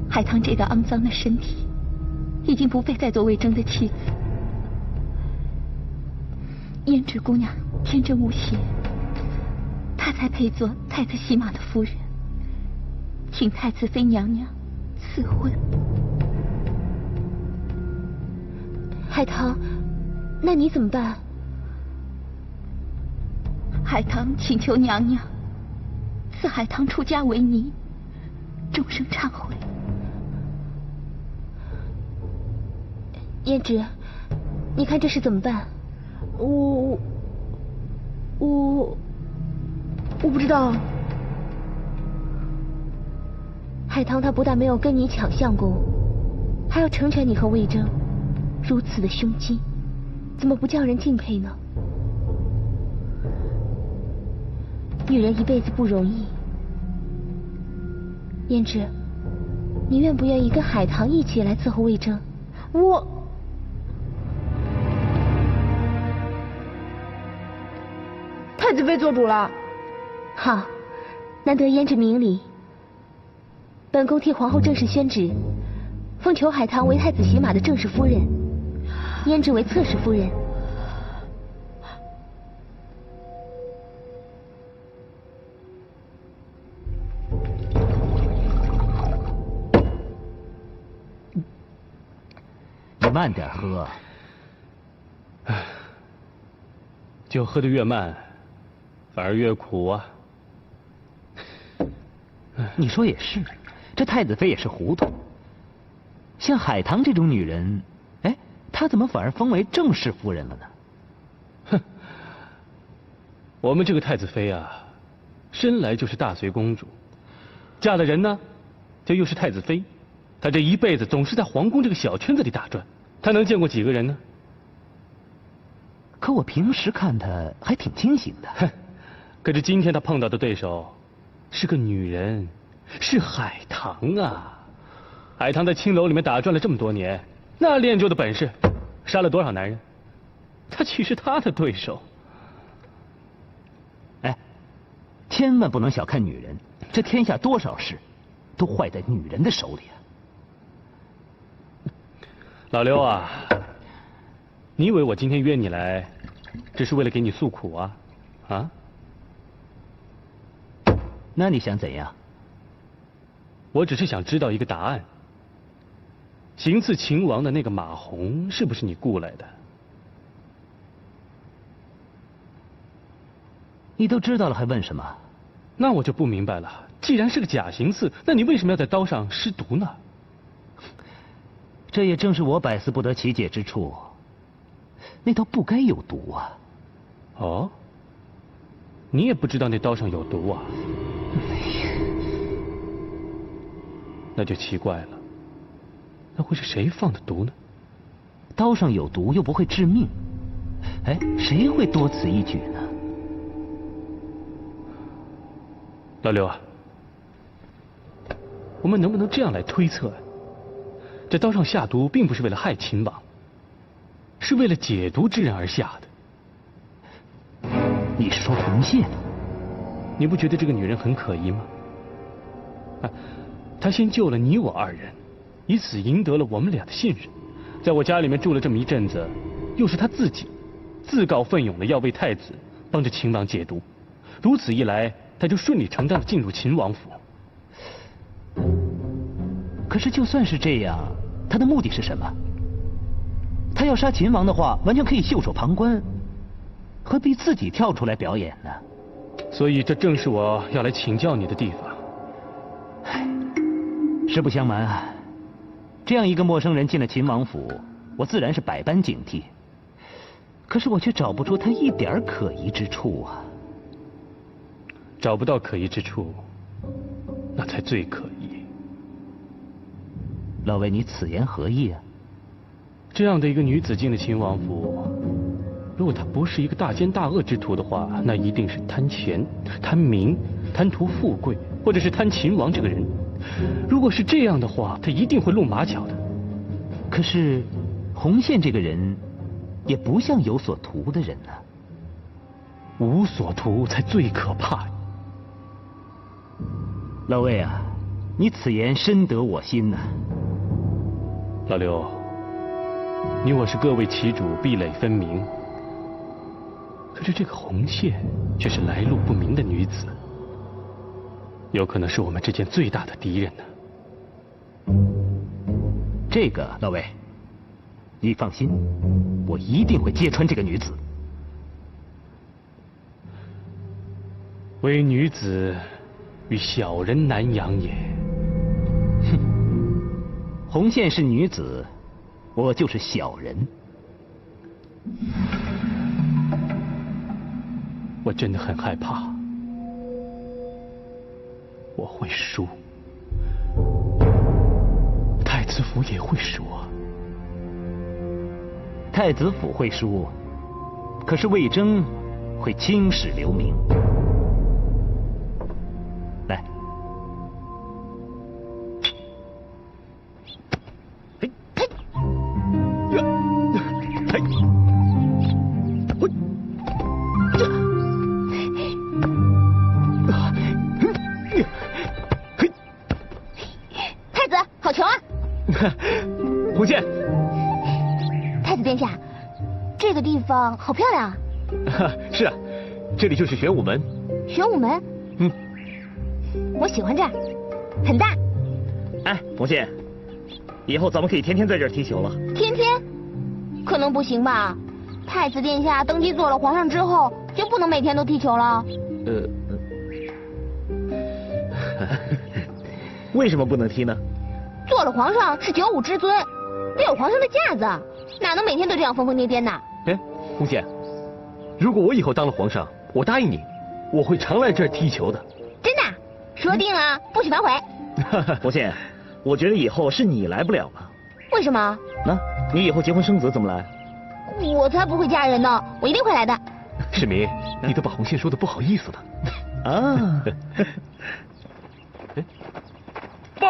海棠这个肮脏的身体已经不配再做魏征的妻子。胭脂姑娘天真无邪，她才配做太子洗马的夫人，请太子妃娘娘赐婚。海棠，那你怎么办？海棠请求娘娘赐海棠出家为尼，终生忏悔。胭脂，你看这事怎么办？我不知道。海棠她不但没有跟你抢相公，还要成全你和魏征，如此的胸襟，怎么不叫人敬佩呢？女人一辈子不容易。胭脂，你愿不愿意跟海棠一起来伺候魏征？太子妃做主了。好，难得胭脂明理。本宫替皇后正式宣旨，奉裘海棠为太子洗马的正式夫人，胭脂为侧室夫人。你慢点喝。酒喝得越慢，反而越苦啊。你说也是，这太子妃也是糊涂。像海棠这种女人，哎，她怎么反而封为正室夫人了呢？哼，我们这个太子妃啊，生来就是大隋公主，嫁的人呢，就又是太子妃。她这一辈子总是在皇宫这个小圈子里打转，她能见过几个人呢？可我平时看她还挺清醒的。哼，可是今天她碰到的对手是个女人，是海棠啊！海棠在青楼里面打转了这么多年，那练就的本事，杀了多少男人？她岂是她的对手？哎，千万不能小看女人，这天下多少事都坏在女人的手里啊！老刘啊，你以为我今天约你来，只是为了给你诉苦啊？啊？那你想怎样？我只是想知道一个答案。行刺秦王的那个马红是不是你雇来的？你都知道了还问什么？那我就不明白了。既然是个假行刺，那你为什么要在刀上施毒呢？这也正是我百思不得其解之处。那刀不该有毒啊！哦，你也不知道那刀上有毒啊？那就奇怪了，那会是谁放的毒呢？刀上有毒又不会致命，哎，谁会多此一举呢？老刘啊，我们能不能这样来推测？这刀上下毒并不是为了害秦王，是为了解毒之人而下的。你是说红线？你不觉得这个女人很可疑吗？啊，她先救了你我二人，以此赢得了我们俩的信任，在我家里面住了这么一阵子，又是她自己自告奋勇的要为太子帮着秦王解毒，如此一来，她就顺理成章的进入秦王府。可是就算是这样，他的目的是什么？他要杀秦王的话，完全可以袖手旁观，何必自己跳出来表演呢？所以这正是我要来请教你的地方。实不相瞒啊，这样一个陌生人进了秦王府，我自然是百般警惕。可是我却找不出他一点可疑之处啊！找不到可疑之处，那才最可疑。老魏，你此言何意啊？这样的一个女子进了秦王府，如果她不是一个大奸大恶之徒的话，那一定是贪钱、贪名、贪图富贵，或者是贪秦王这个人。如果是这样的话，她一定会露马脚的。可是红线这个人也不像有所图的人呢。无所图才最可怕。老魏啊，你此言深得我心呐。老刘，你我是各为其主，壁垒分明。可是这个红线却是来路不明的女子，有可能是我们之间最大的敌人呢。这个，老魏，你放心，我一定会揭穿这个女子。唯女子与小人难养也。哼，红线是女子，我就是小人。我真的很害怕，我会输，太子府也会输啊。太子府会输，可是魏征会青史留名。来，嘿，嘿，呀，嘿，嘿，这，嘿，太子，好球啊！红线，太子殿下，这个地方好漂亮啊！是啊，这里就是玄武门。玄武门？嗯，我喜欢这儿，很大。哎，红线，以后咱们可以天天在这儿踢球了。天天？可能不行吧？太子殿下登基做了皇上之后，就不能每天都踢球了。为什么不能踢呢？做了皇上是九五之尊，得有皇上的架子，哪能每天都这样疯疯癫癫的？哎，红线，如果我以后当了皇上，我答应你，我会常来这儿踢球的。真的？说定了，不许反悔。红线，我觉得以后是你来不了了。为什么？那你以后结婚生子怎么来？我才不会嫁人呢，我一定会来的。世民，你都把红线说的不好意思了。啊！报！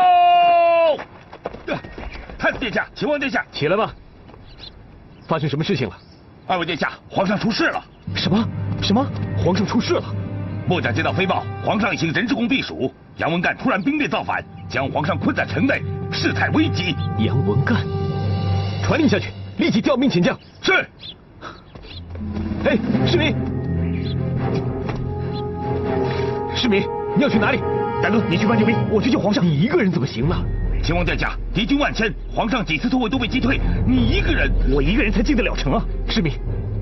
太子殿下，秦王殿下，起来吧。发生什么事情了？二位殿下，皇上出事了。什么？什么？皇上出事了？末将接到飞报，皇上已行人之宫避暑，杨文干突然兵变造反，将皇上困在城内，事态危急。杨文干，传令下去，立即调兵遣将。是。哎，世民，世民，你要去哪里？大哥，你去搬救兵，我去救皇上。你一个人怎么行呢？秦王殿下，敌军万千，皇上几次突围都被击退，你一个人，我一个人才进得了城啊！世民，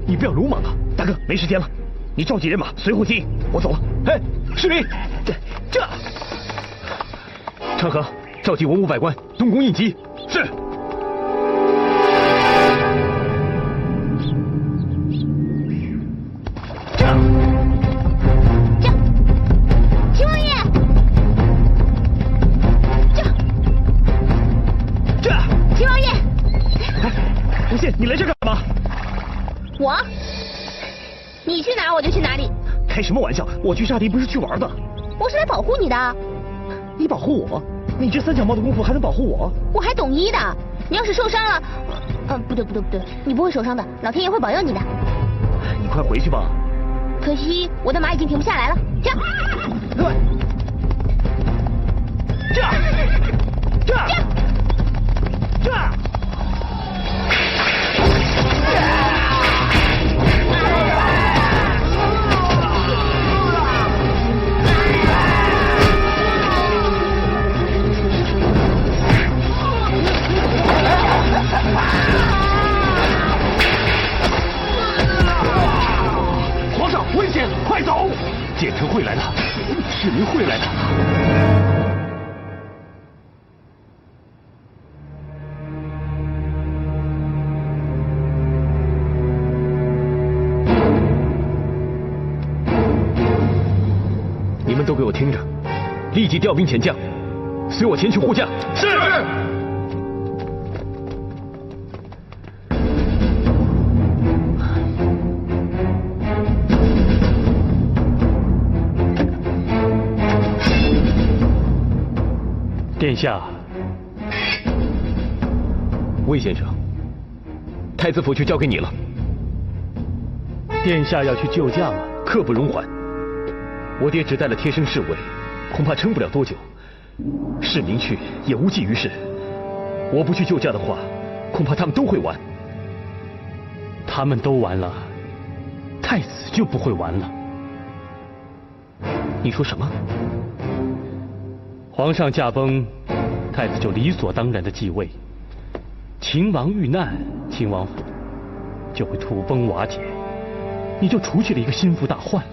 你不要鲁莽了。大哥，没时间了，你召集人马随护接应，我走了。哎，世民，这，长河召集文武百官，东宫应急。是。你去哪儿我就去哪里。开什么玩笑？我去沙迪不是去玩的。我是来保护你的。你保护我？你这三脚猫的功夫还能保护我？我还懂医的。你要是受伤了，不对，你不会受伤的，老天爷会保佑你的。你快回去吧。可惜我的马已经停不下来了。这样。皇上，危险，快走！简臣会来的，市民会来的。你们都给我听着，立即调兵遣将，随我前去护驾。是。殿下，魏先生，太子府就交给你了。殿下要去救驾吗？刻不容缓。我爹只带了贴身侍卫，恐怕撑不了多久。市民去也无济于事。我不去救驾的话，恐怕他们都会完。他们都完了，太子就不会完了。你说什么？皇上驾崩，太子就理所当然的继位。秦王遇难，秦王府就会土崩瓦解，你就除去了一个心腹大患了。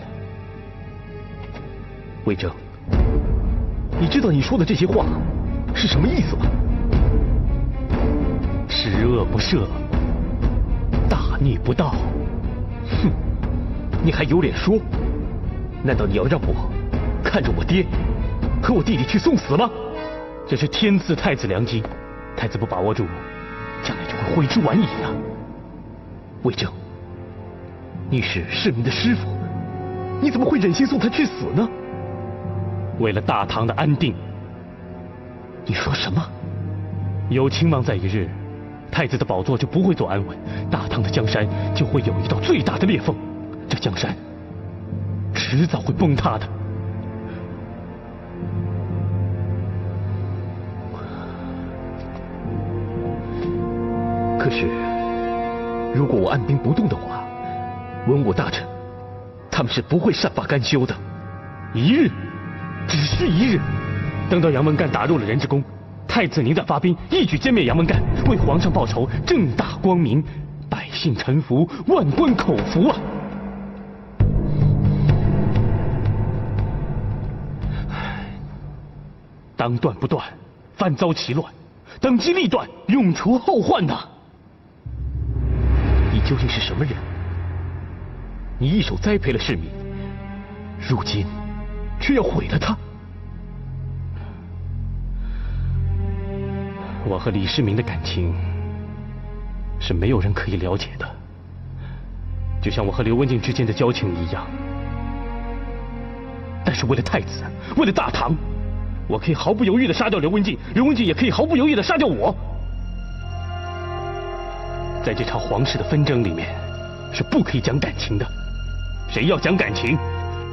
魏征，你知道你说的这些话是什么意思吗？十恶不赦，大逆不道。哼，你还有脸说？难道你要让我看着我爹和我弟弟去送死吗？这是天赐太子良机，太子不把握住，将来就会悔之晚矣啊！魏征，你是市民的师傅，你怎么会忍心送他去死呢？为了大唐的安定。你说什么？有秦王在一日，太子的宝座就不会坐安稳，大唐的江山就会有一道最大的裂缝，这江山迟早会崩塌的。可是，如果我按兵不动的话，文武大臣他们是不会善罢甘休的。一日，只需一日，等到杨文干打入了人质宫，太子您再发兵，一举歼灭杨文干，为皇上报仇，正大光明，百姓臣服，万官口服啊！当断不断，反遭其乱；当机立断，永除后患呐！你究竟是什么人？你一手栽培了市民，如今却要毁了他。我和李世民的感情是没有人可以了解的，就像我和刘文静之间的交情一样。但是为了太子，为了大唐，我可以毫不犹豫地杀掉刘文静，刘文静也可以毫不犹豫地杀掉我。在这场皇室的纷争里面，是不可以讲感情的。谁要讲感情，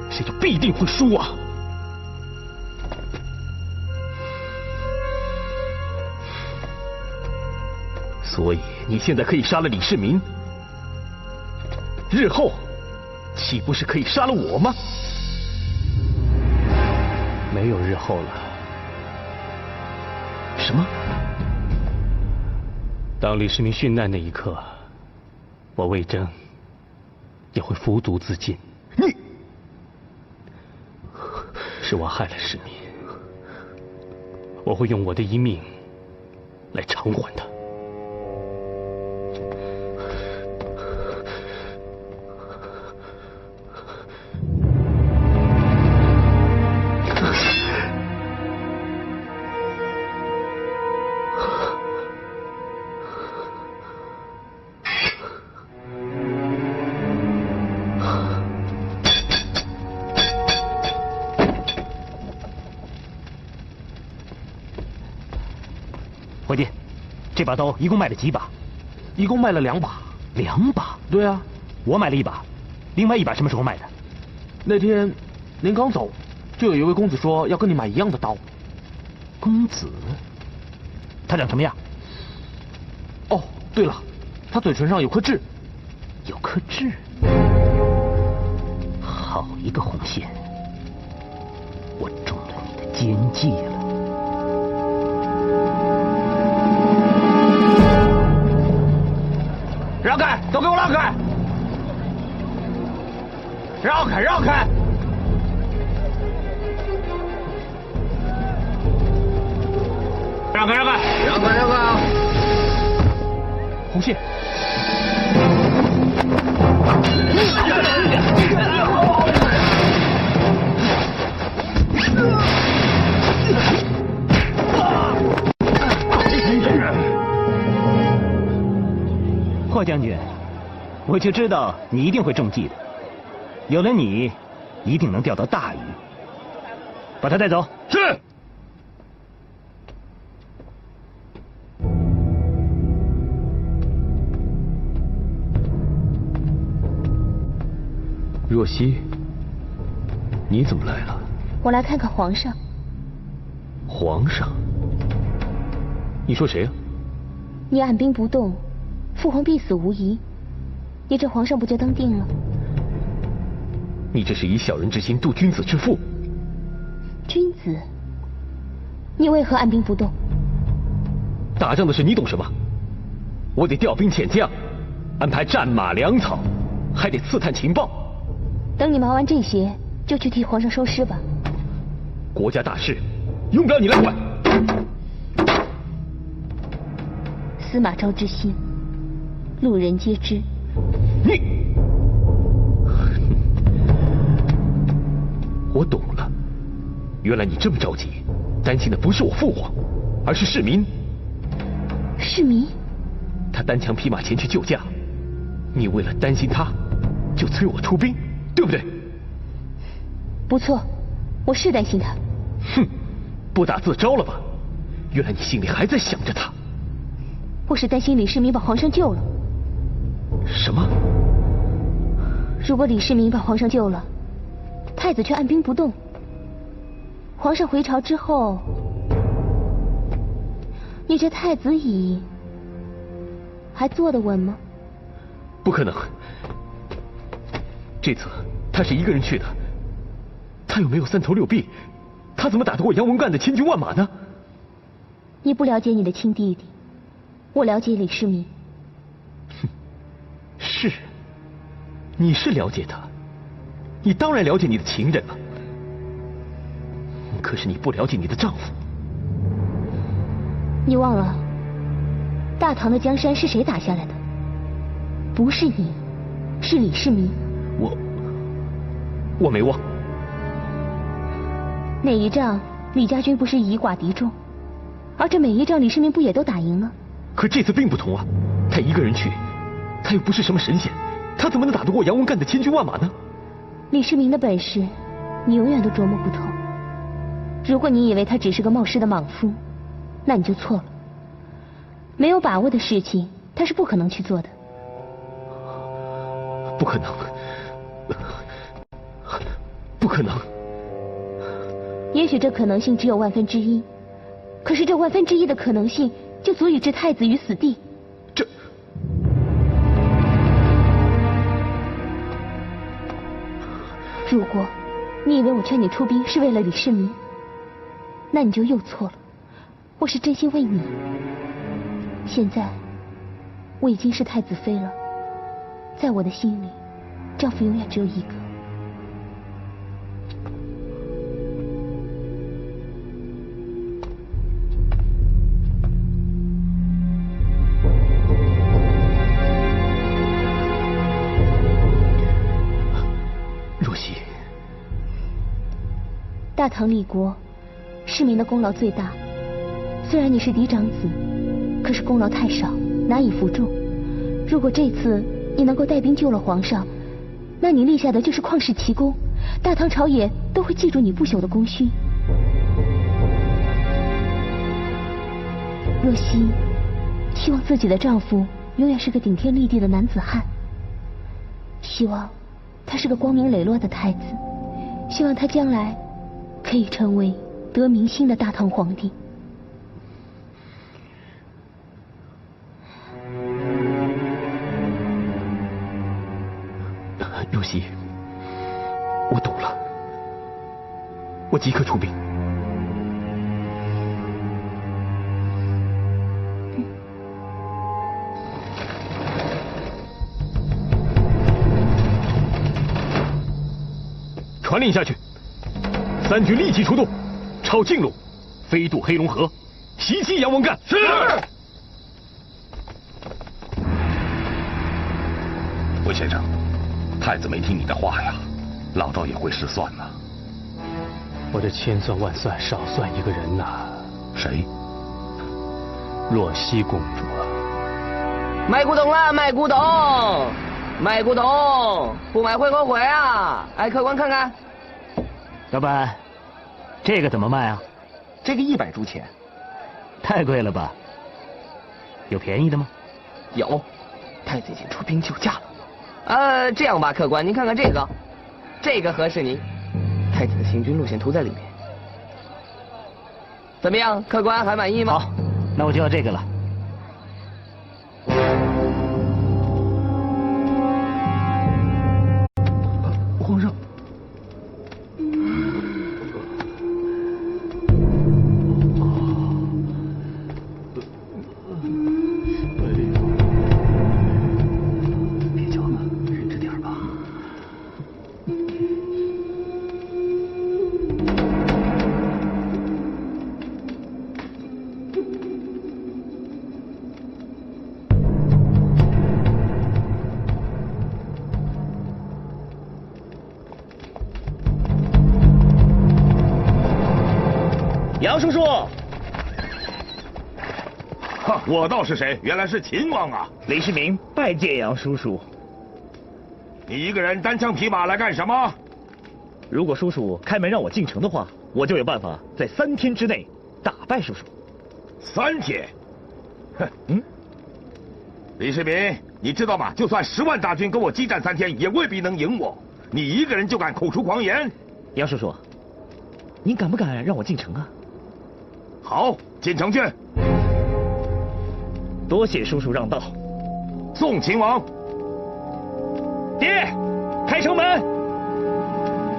谁就必定会输啊！所以你现在可以杀了李世民，日后岂不是可以杀了我吗？没有日后了。什么？当李世民殉难那一刻，我魏征也会服毒自尽。你，是我害了世民，我会用我的一命来偿还他。这把刀一共卖了几把？一共卖了2把。2把？对啊，我买了1把，另外1把什么时候卖的？那天您刚走，就有一位公子说要跟你买一样的刀。公子？他长什么样？哦，对了，他嘴唇上有颗痣。有颗痣？好一个红线，我中了你的奸计了。让开，都给我让开！让开，让开！让开，让开！让开，让开啊！红线。霍将军，我就知道你一定会中计的。有了你，一定能钓到大鱼。把他带走。是。若曦，你怎么来了？我来看看皇上。皇上？你说谁啊？你按兵不动，父皇必死无疑，你这皇上不就当定了？你这是以小人之心度君子之腹。君子？你为何按兵不动？打仗的事你懂什么？我得调兵遣将，安排战马粮草，还得刺探情报。等你忙完这些，就去替皇上收尸吧。国家大事，用不了你来管。司马昭之心，路人皆知。你，我懂了。原来你这么着急，担心的不是我父皇，而是市民。市民？他单枪匹马前去救驾，你为了担心他，就催我出兵，对不对？不错，我是担心他。哼，不打自招了吧？原来你心里还在想着他。我是担心李世民把皇上救了。什么？如果李世民把皇上救了，太子却按兵不动，皇上回朝之后，你这太子椅还坐得稳吗？不可能。这次他是一个人去的，他又没有3头6臂，他怎么打得过杨文干的千军万马呢？你不了解你的亲弟弟，我了解李世民。哼，是，你是了解他，你当然了解你的情人了。可是你不了解你的丈夫。你忘了，大唐的江山是谁打下来的？不是你，是李世民。我没忘。那一仗李家军不是以寡敌众，而这每一仗李世民不也都打赢了？可这次并不同啊，他一个人去，他又不是什么神仙，他怎么能打得过杨文干的千军万马呢？李世民的本事，你永远都琢磨不透。如果你以为他只是个冒失的莽夫，那你就错了。没有把握的事情，他是不可能去做的。不可能，不可能。也许这可能性只有1/1000，可是这1/1000的可能性就足以置太子于死地。这，如果你以为我劝你出兵是为了李世民，那你就又错了。我是真心为你。现在我已经是太子妃了，在我的心里，丈夫永远只有一个。若曦，大唐立国，市民的功劳最大。虽然你是嫡长子，可是功劳太少，难以服众。如果这次你能够带兵救了皇上，那你立下的就是旷世奇功，大唐朝野都会记住你不朽的功勋。若曦，希望自己的丈夫永远是个顶天立地的男子汉，希望他是个光明磊落的太子，希望他将来可以成为得民心的大唐皇帝。若曦，我懂了，我即刻出兵。传令下去，3军立即出动，抄近路，飞渡黑龙河，袭击杨文干。是。魏先生，太子没听你的话呀，老赵也会失算呐。我这千算万算，少算一个人呐。谁？若曦公主啊！卖古董啦，卖古董，卖古董，不买会后悔啊！哎，客官看看。老板，这个怎么卖啊？这个100铢钱，太贵了吧？有便宜的吗？有，太子已经出兵救驾了。这样吧，客官，您看看这个，这个合适您。太子的行军路线图在里面，怎么样？客官还满意吗？好，那我就要这个了。皇上。杨叔叔，哼，我倒是谁？原来是秦王啊！李世民拜见杨叔叔。你一个人单枪匹马来干什么？如果叔叔开门让我进城的话，我就有办法在3天之内打败叔叔。3天？哼，李世民，你知道吗？就算10万大军跟我激战3天，也未必能赢我。你一个人就敢口出狂言？杨叔叔，您敢不敢让我进城啊？好，进城去。多谢叔叔让道。送秦王。爹，开城门！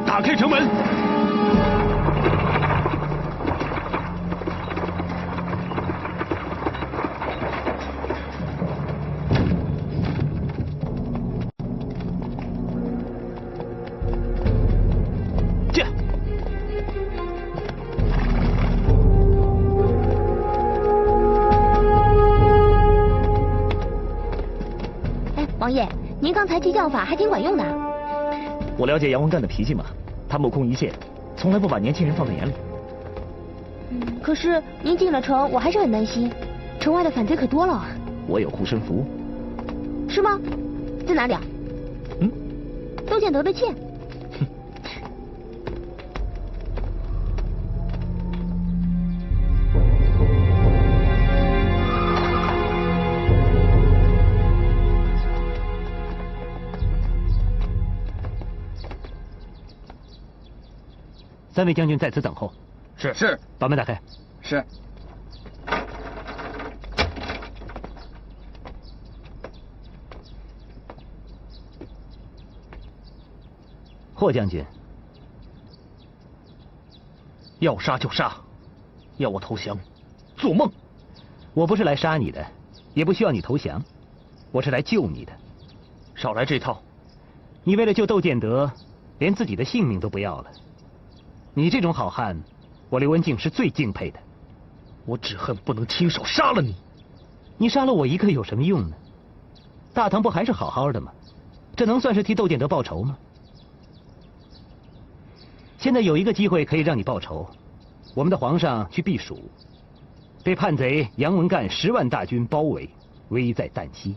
打开城门！进。哎，王爷，您刚才激将法还挺管用的。我了解杨文干的脾气嘛，他目空一切，从来不把年轻人放在眼里。可是您进了城，我还是很担心，城外的反贼可多了。我有护身符。是吗？在哪里啊？窦建德的剑。3位将军在此等候。是。把门打开。是。霍将军，要杀就杀，要我投降，做梦！我不是来杀你的，也不需要你投降，我是来救你的。少来这套！你为了救窦建德，连自己的性命都不要了。你这种好汉，我刘文静是最敬佩的。我只恨不能亲手杀了你。你杀了我一个有什么用呢？大唐不还是好好的吗？这能算是替窦建德报仇吗？现在有一个机会可以让你报仇。我们的皇上去避暑，被叛贼杨文干10万大军包围，危在旦夕。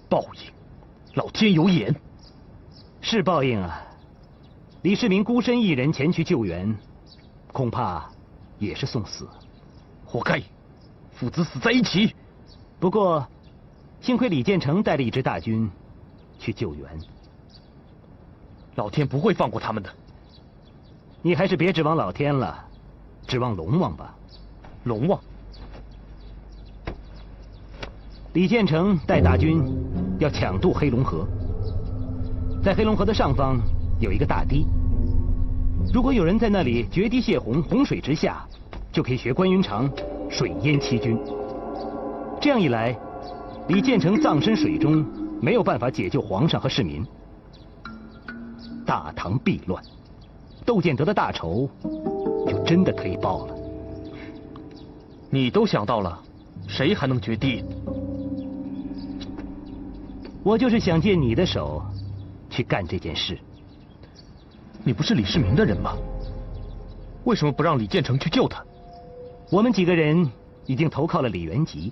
报应，老天有眼。是报应啊！李世民孤身一人前去救援，恐怕也是送死。活该！父子死在一起。不过，幸亏李建成带了一支大军去救援。老天不会放过他们的。你还是别指望老天了，指望龙王吧。龙王。李建成带大军要抢渡黑龙河，在黑龙河的上方有一个大堤，如果有人在那里决堤泄洪，洪水直下，就可以学关云长水淹七军。这样一来，李建成葬身水中，没有办法解救皇上和市民，大唐必乱，窦建德的大仇就真的可以报了。你都想到了，谁还能决堤？我就是想借你的手去干这件事。你不是李世民的人吗？为什么不让李建成去救他？我们几个人已经投靠了李元吉，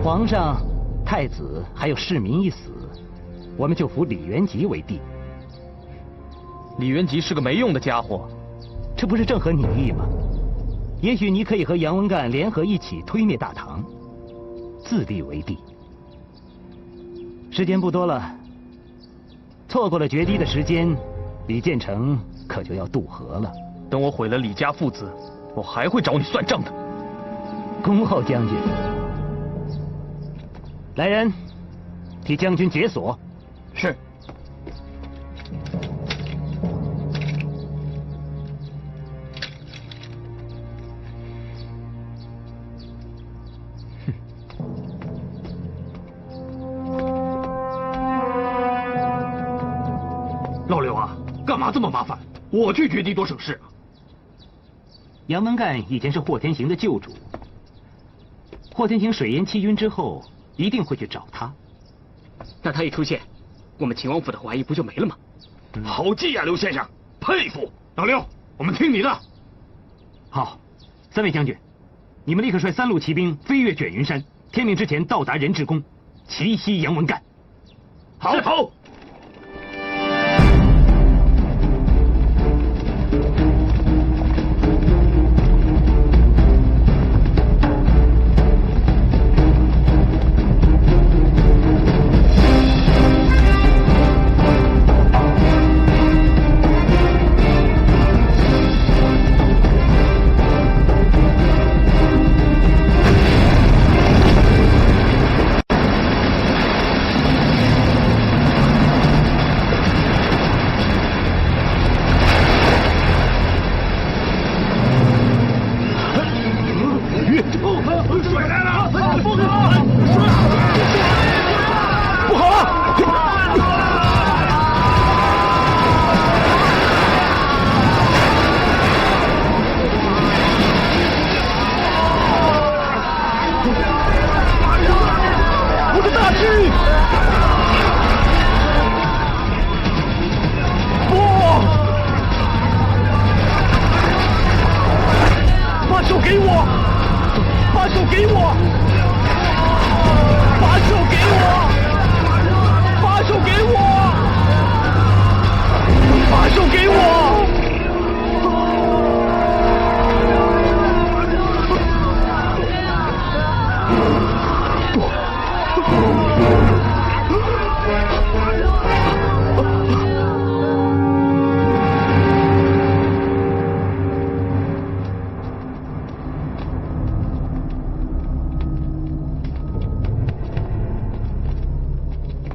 皇上、太子还有市民一死，我们就扶李元吉为帝。李元吉是个没用的家伙，这不是正合你意吗？也许你可以和杨文干联合一起推灭大唐，自立为帝。时间不多了，错过了决堤的时间，李建成可就要渡河了。等我毁了李家父子，我还会找你算账的。恭候将军。来人，替将军解锁。是。老刘啊，干嘛这么麻烦？我去决堤多省事啊！杨文干以前是霍天行的旧主，霍天行水淹七军之后，一定会去找他。那他一出现，我们秦王府的怀疑不就没了吗？好计呀，刘先生，佩服！老刘，我们听你的。好，三位将军，你们立刻率3路骑兵飞越卷云山，天明之前到达任志宫，奇袭杨文干。好，好。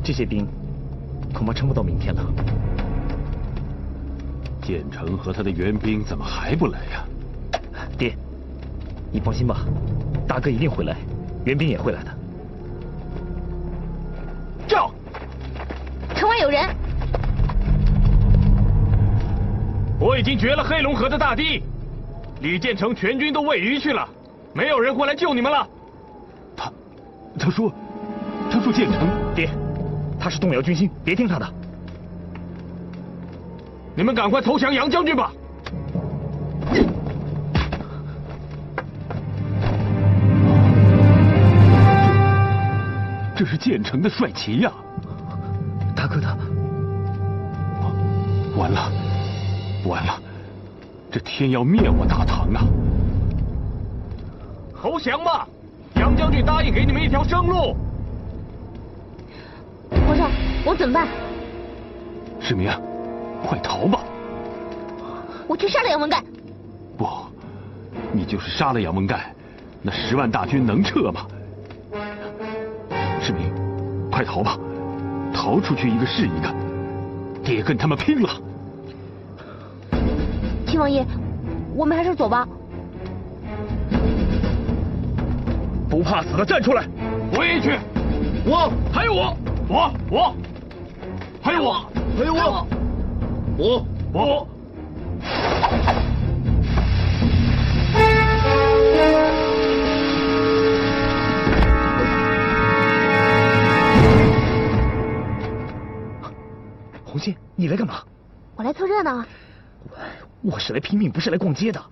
这些兵恐怕撑不到明天了。建成和他的援兵怎么还不来呀？爹，你放心吧，大哥一定会来，援兵也会来的。叫！城外有人！我已经决了黑龙河的大堤，李建成全军都喂鱼去了，没有人会来救你们了。他说建成，爹，他是动摇军心，别听他的。你们赶快投降杨将军吧！这是建成的帅旗呀！大哥他，完了，完了，这天要灭我大唐啊！投降吧！杨将军答应给你们一条生路。皇上，我怎么办？世民，快逃吧！我去杀了杨文盖。不，你就是杀了杨文盖，那10万大军能撤吗？世民，快逃吧！逃出去一个是一个，爹跟他们拼了！秦王爷，我们还是走吧。不怕死的站出来！我也去，还有我，还有我。红线，你来干嘛？我来凑热闹啊。我是来拼命，不是来逛街的。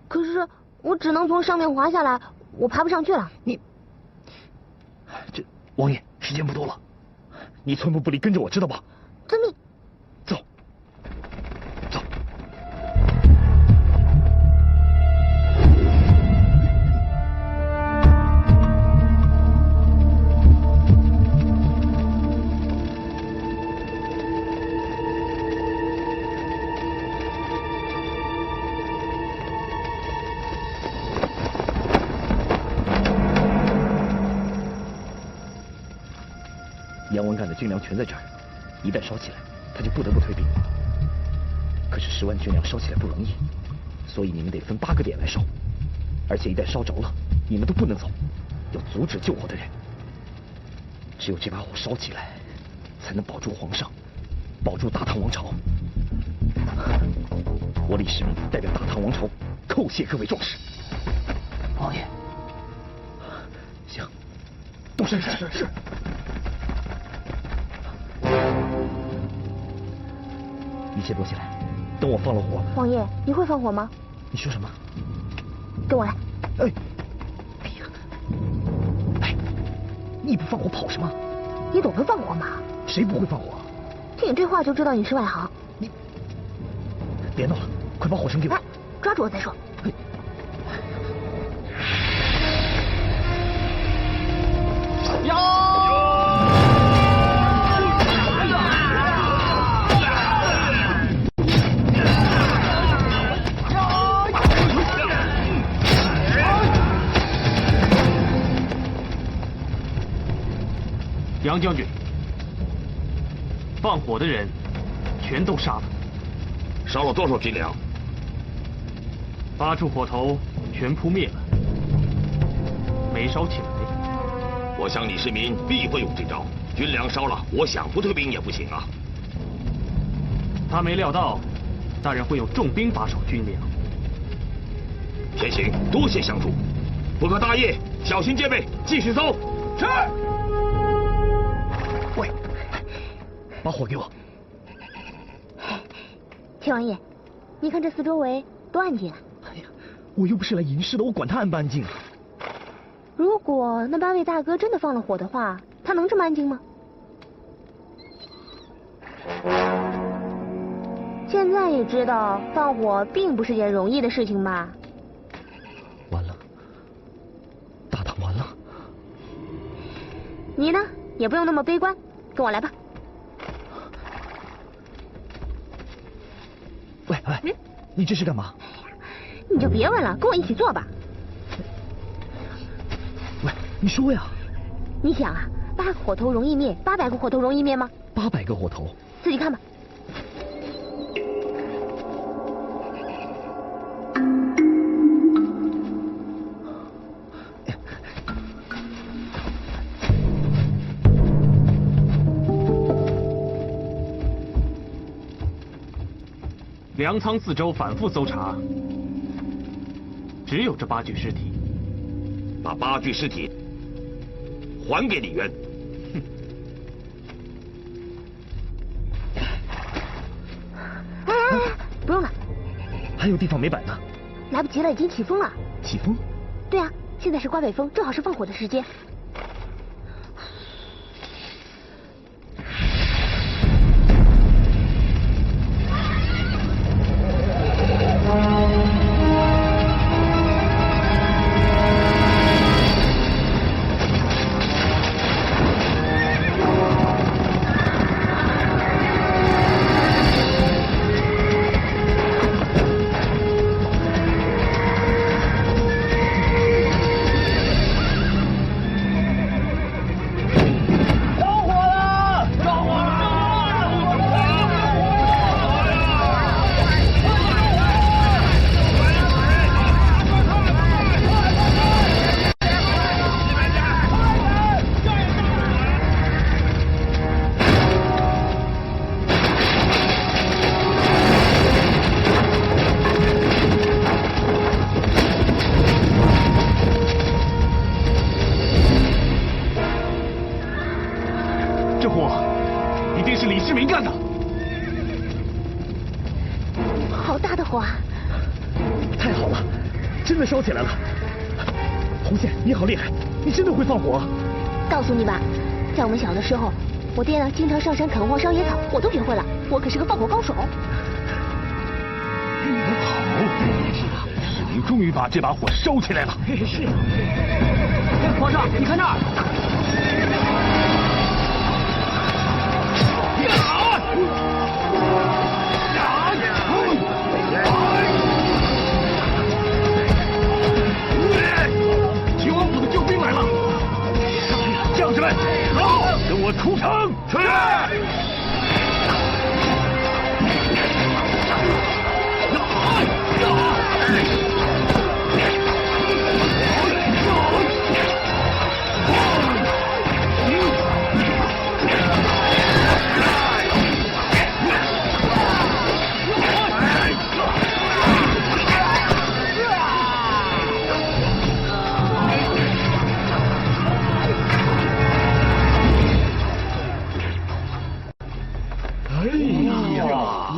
可是我只能从上面滑下来，我爬不上去了。这王爷，时间不多了，你寸步不离，跟着我，知道吧？遵命。走。杨文干的军粮全在这儿，一旦烧起来，他就不得不退兵。可是10万军粮烧起来不容易，所以你们得分8个点来烧，而且一旦烧着了，你们都不能走，要阻止救火的人。只有这把火烧起来，才能保住皇上，保住大唐王朝。我李世民代表大唐王朝叩谢各位壮士。王爷，行，动身。是。一切躲起来，等我放了火。王爷，你会放火吗？你说什么？跟我来。哎，你不放火跑什么？你懂得放火吗？谁不会放火？听你这话就知道你是外行。你别闹了，快把火绳给我。抓住我再说。杨将军，放火的人全都杀了。烧了多少军粮？8处火头全扑灭了，没烧起来。我想李世民必会用这招，军粮烧了，我想不退兵也不行啊。他没料到大人会用重兵把守军粮。天行，多谢相助，不可大意，小心戒备，继续搜。是。喂，把火给我。秦王爷，你看这四周围多安静啊！哎呀，我又不是来吟诗的，我管他安不安静啊！如果那8位大哥真的放了火的话，他能这么安静吗？现在也知道放火并不是件容易的事情吧？完了，大唐完了。你呢，也不用那么悲观，跟我来吧。喂，你这是干嘛？你就别问了，跟我一起做吧。喂，你说呀。你想啊，8个火头容易灭，800个火头容易灭吗？800个火头，自己看吧。粮仓四周反复搜查，只有这8具尸体。把8具尸体还给李渊。不用了。还有地方没摆呢。来不及了，已经起风了。起风？对啊，现在是刮北风，正好是放火的时间。大的火啊！太好了，真的烧起来了。红线，你好厉害，你真的会放火。告诉你吧，在我们小的时候，我爹呢经常上山砍荒烧野草，我都学会了。我可是个放火高手。好，士兵终于把这把火烧起来了。是。皇上，你看那儿。秦王府的救兵来了！将士们，好，跟我出城去！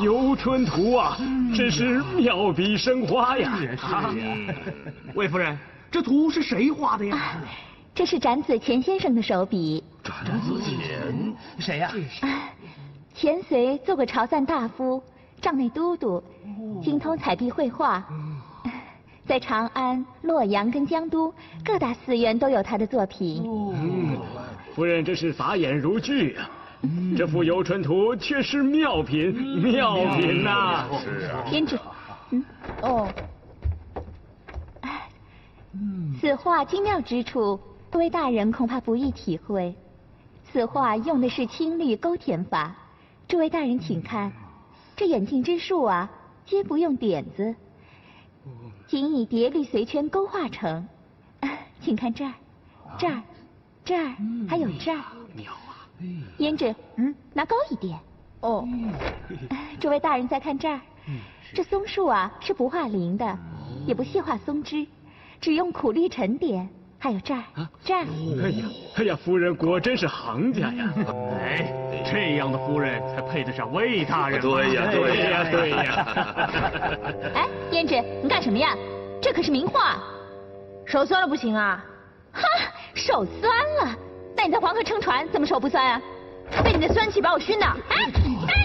游春图啊，真是妙笔生花呀！魏夫人，这图是谁画的呀？这是展子钱先生的手笔。展子钱，谁呀？钱随做过潮汕大夫、帐内都督，精通彩壁绘画，在长安、洛阳跟江都各大寺院都有他的作品。夫人真是法眼如炬啊！这幅游春图却是妙品，妙品呐！是啊。胭脂，此画精妙之处，各位大人恐怕不易体会。此画用的是青绿勾填法，诸位大人请看，这远近之处啊，皆不用点子，仅以叠绿随圈勾画成。请看这儿，这儿，这儿，还有这儿。妙啊！胭脂，拿高一点。诸位大人再看这儿，这松树啊是不画鳞的，也不细画松枝，只用苦绿沉点。还有这儿，这儿。哎呀，夫人果真是行家呀！哎，这样的夫人才配得上魏大人。对呀，对呀。哎，胭脂，你干什么呀？这可是名画，手酸了不行啊！哈，手酸了？那你在黄河撑船怎么手不酸啊？被你的酸气把我熏的！哎，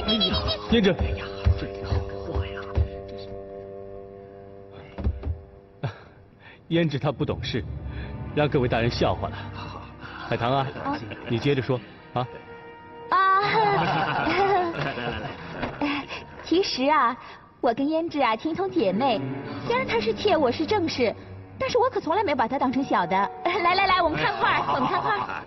你！胭脂，哎呀，这好话呀！胭脂她不懂事，让各位大人笑话了。海棠啊，你接着说啊。其实啊，我跟胭脂啊情同姐妹，虽然她是妾，我是正室，但是我可从来没把她当成小的。来，我们看画，我们看画。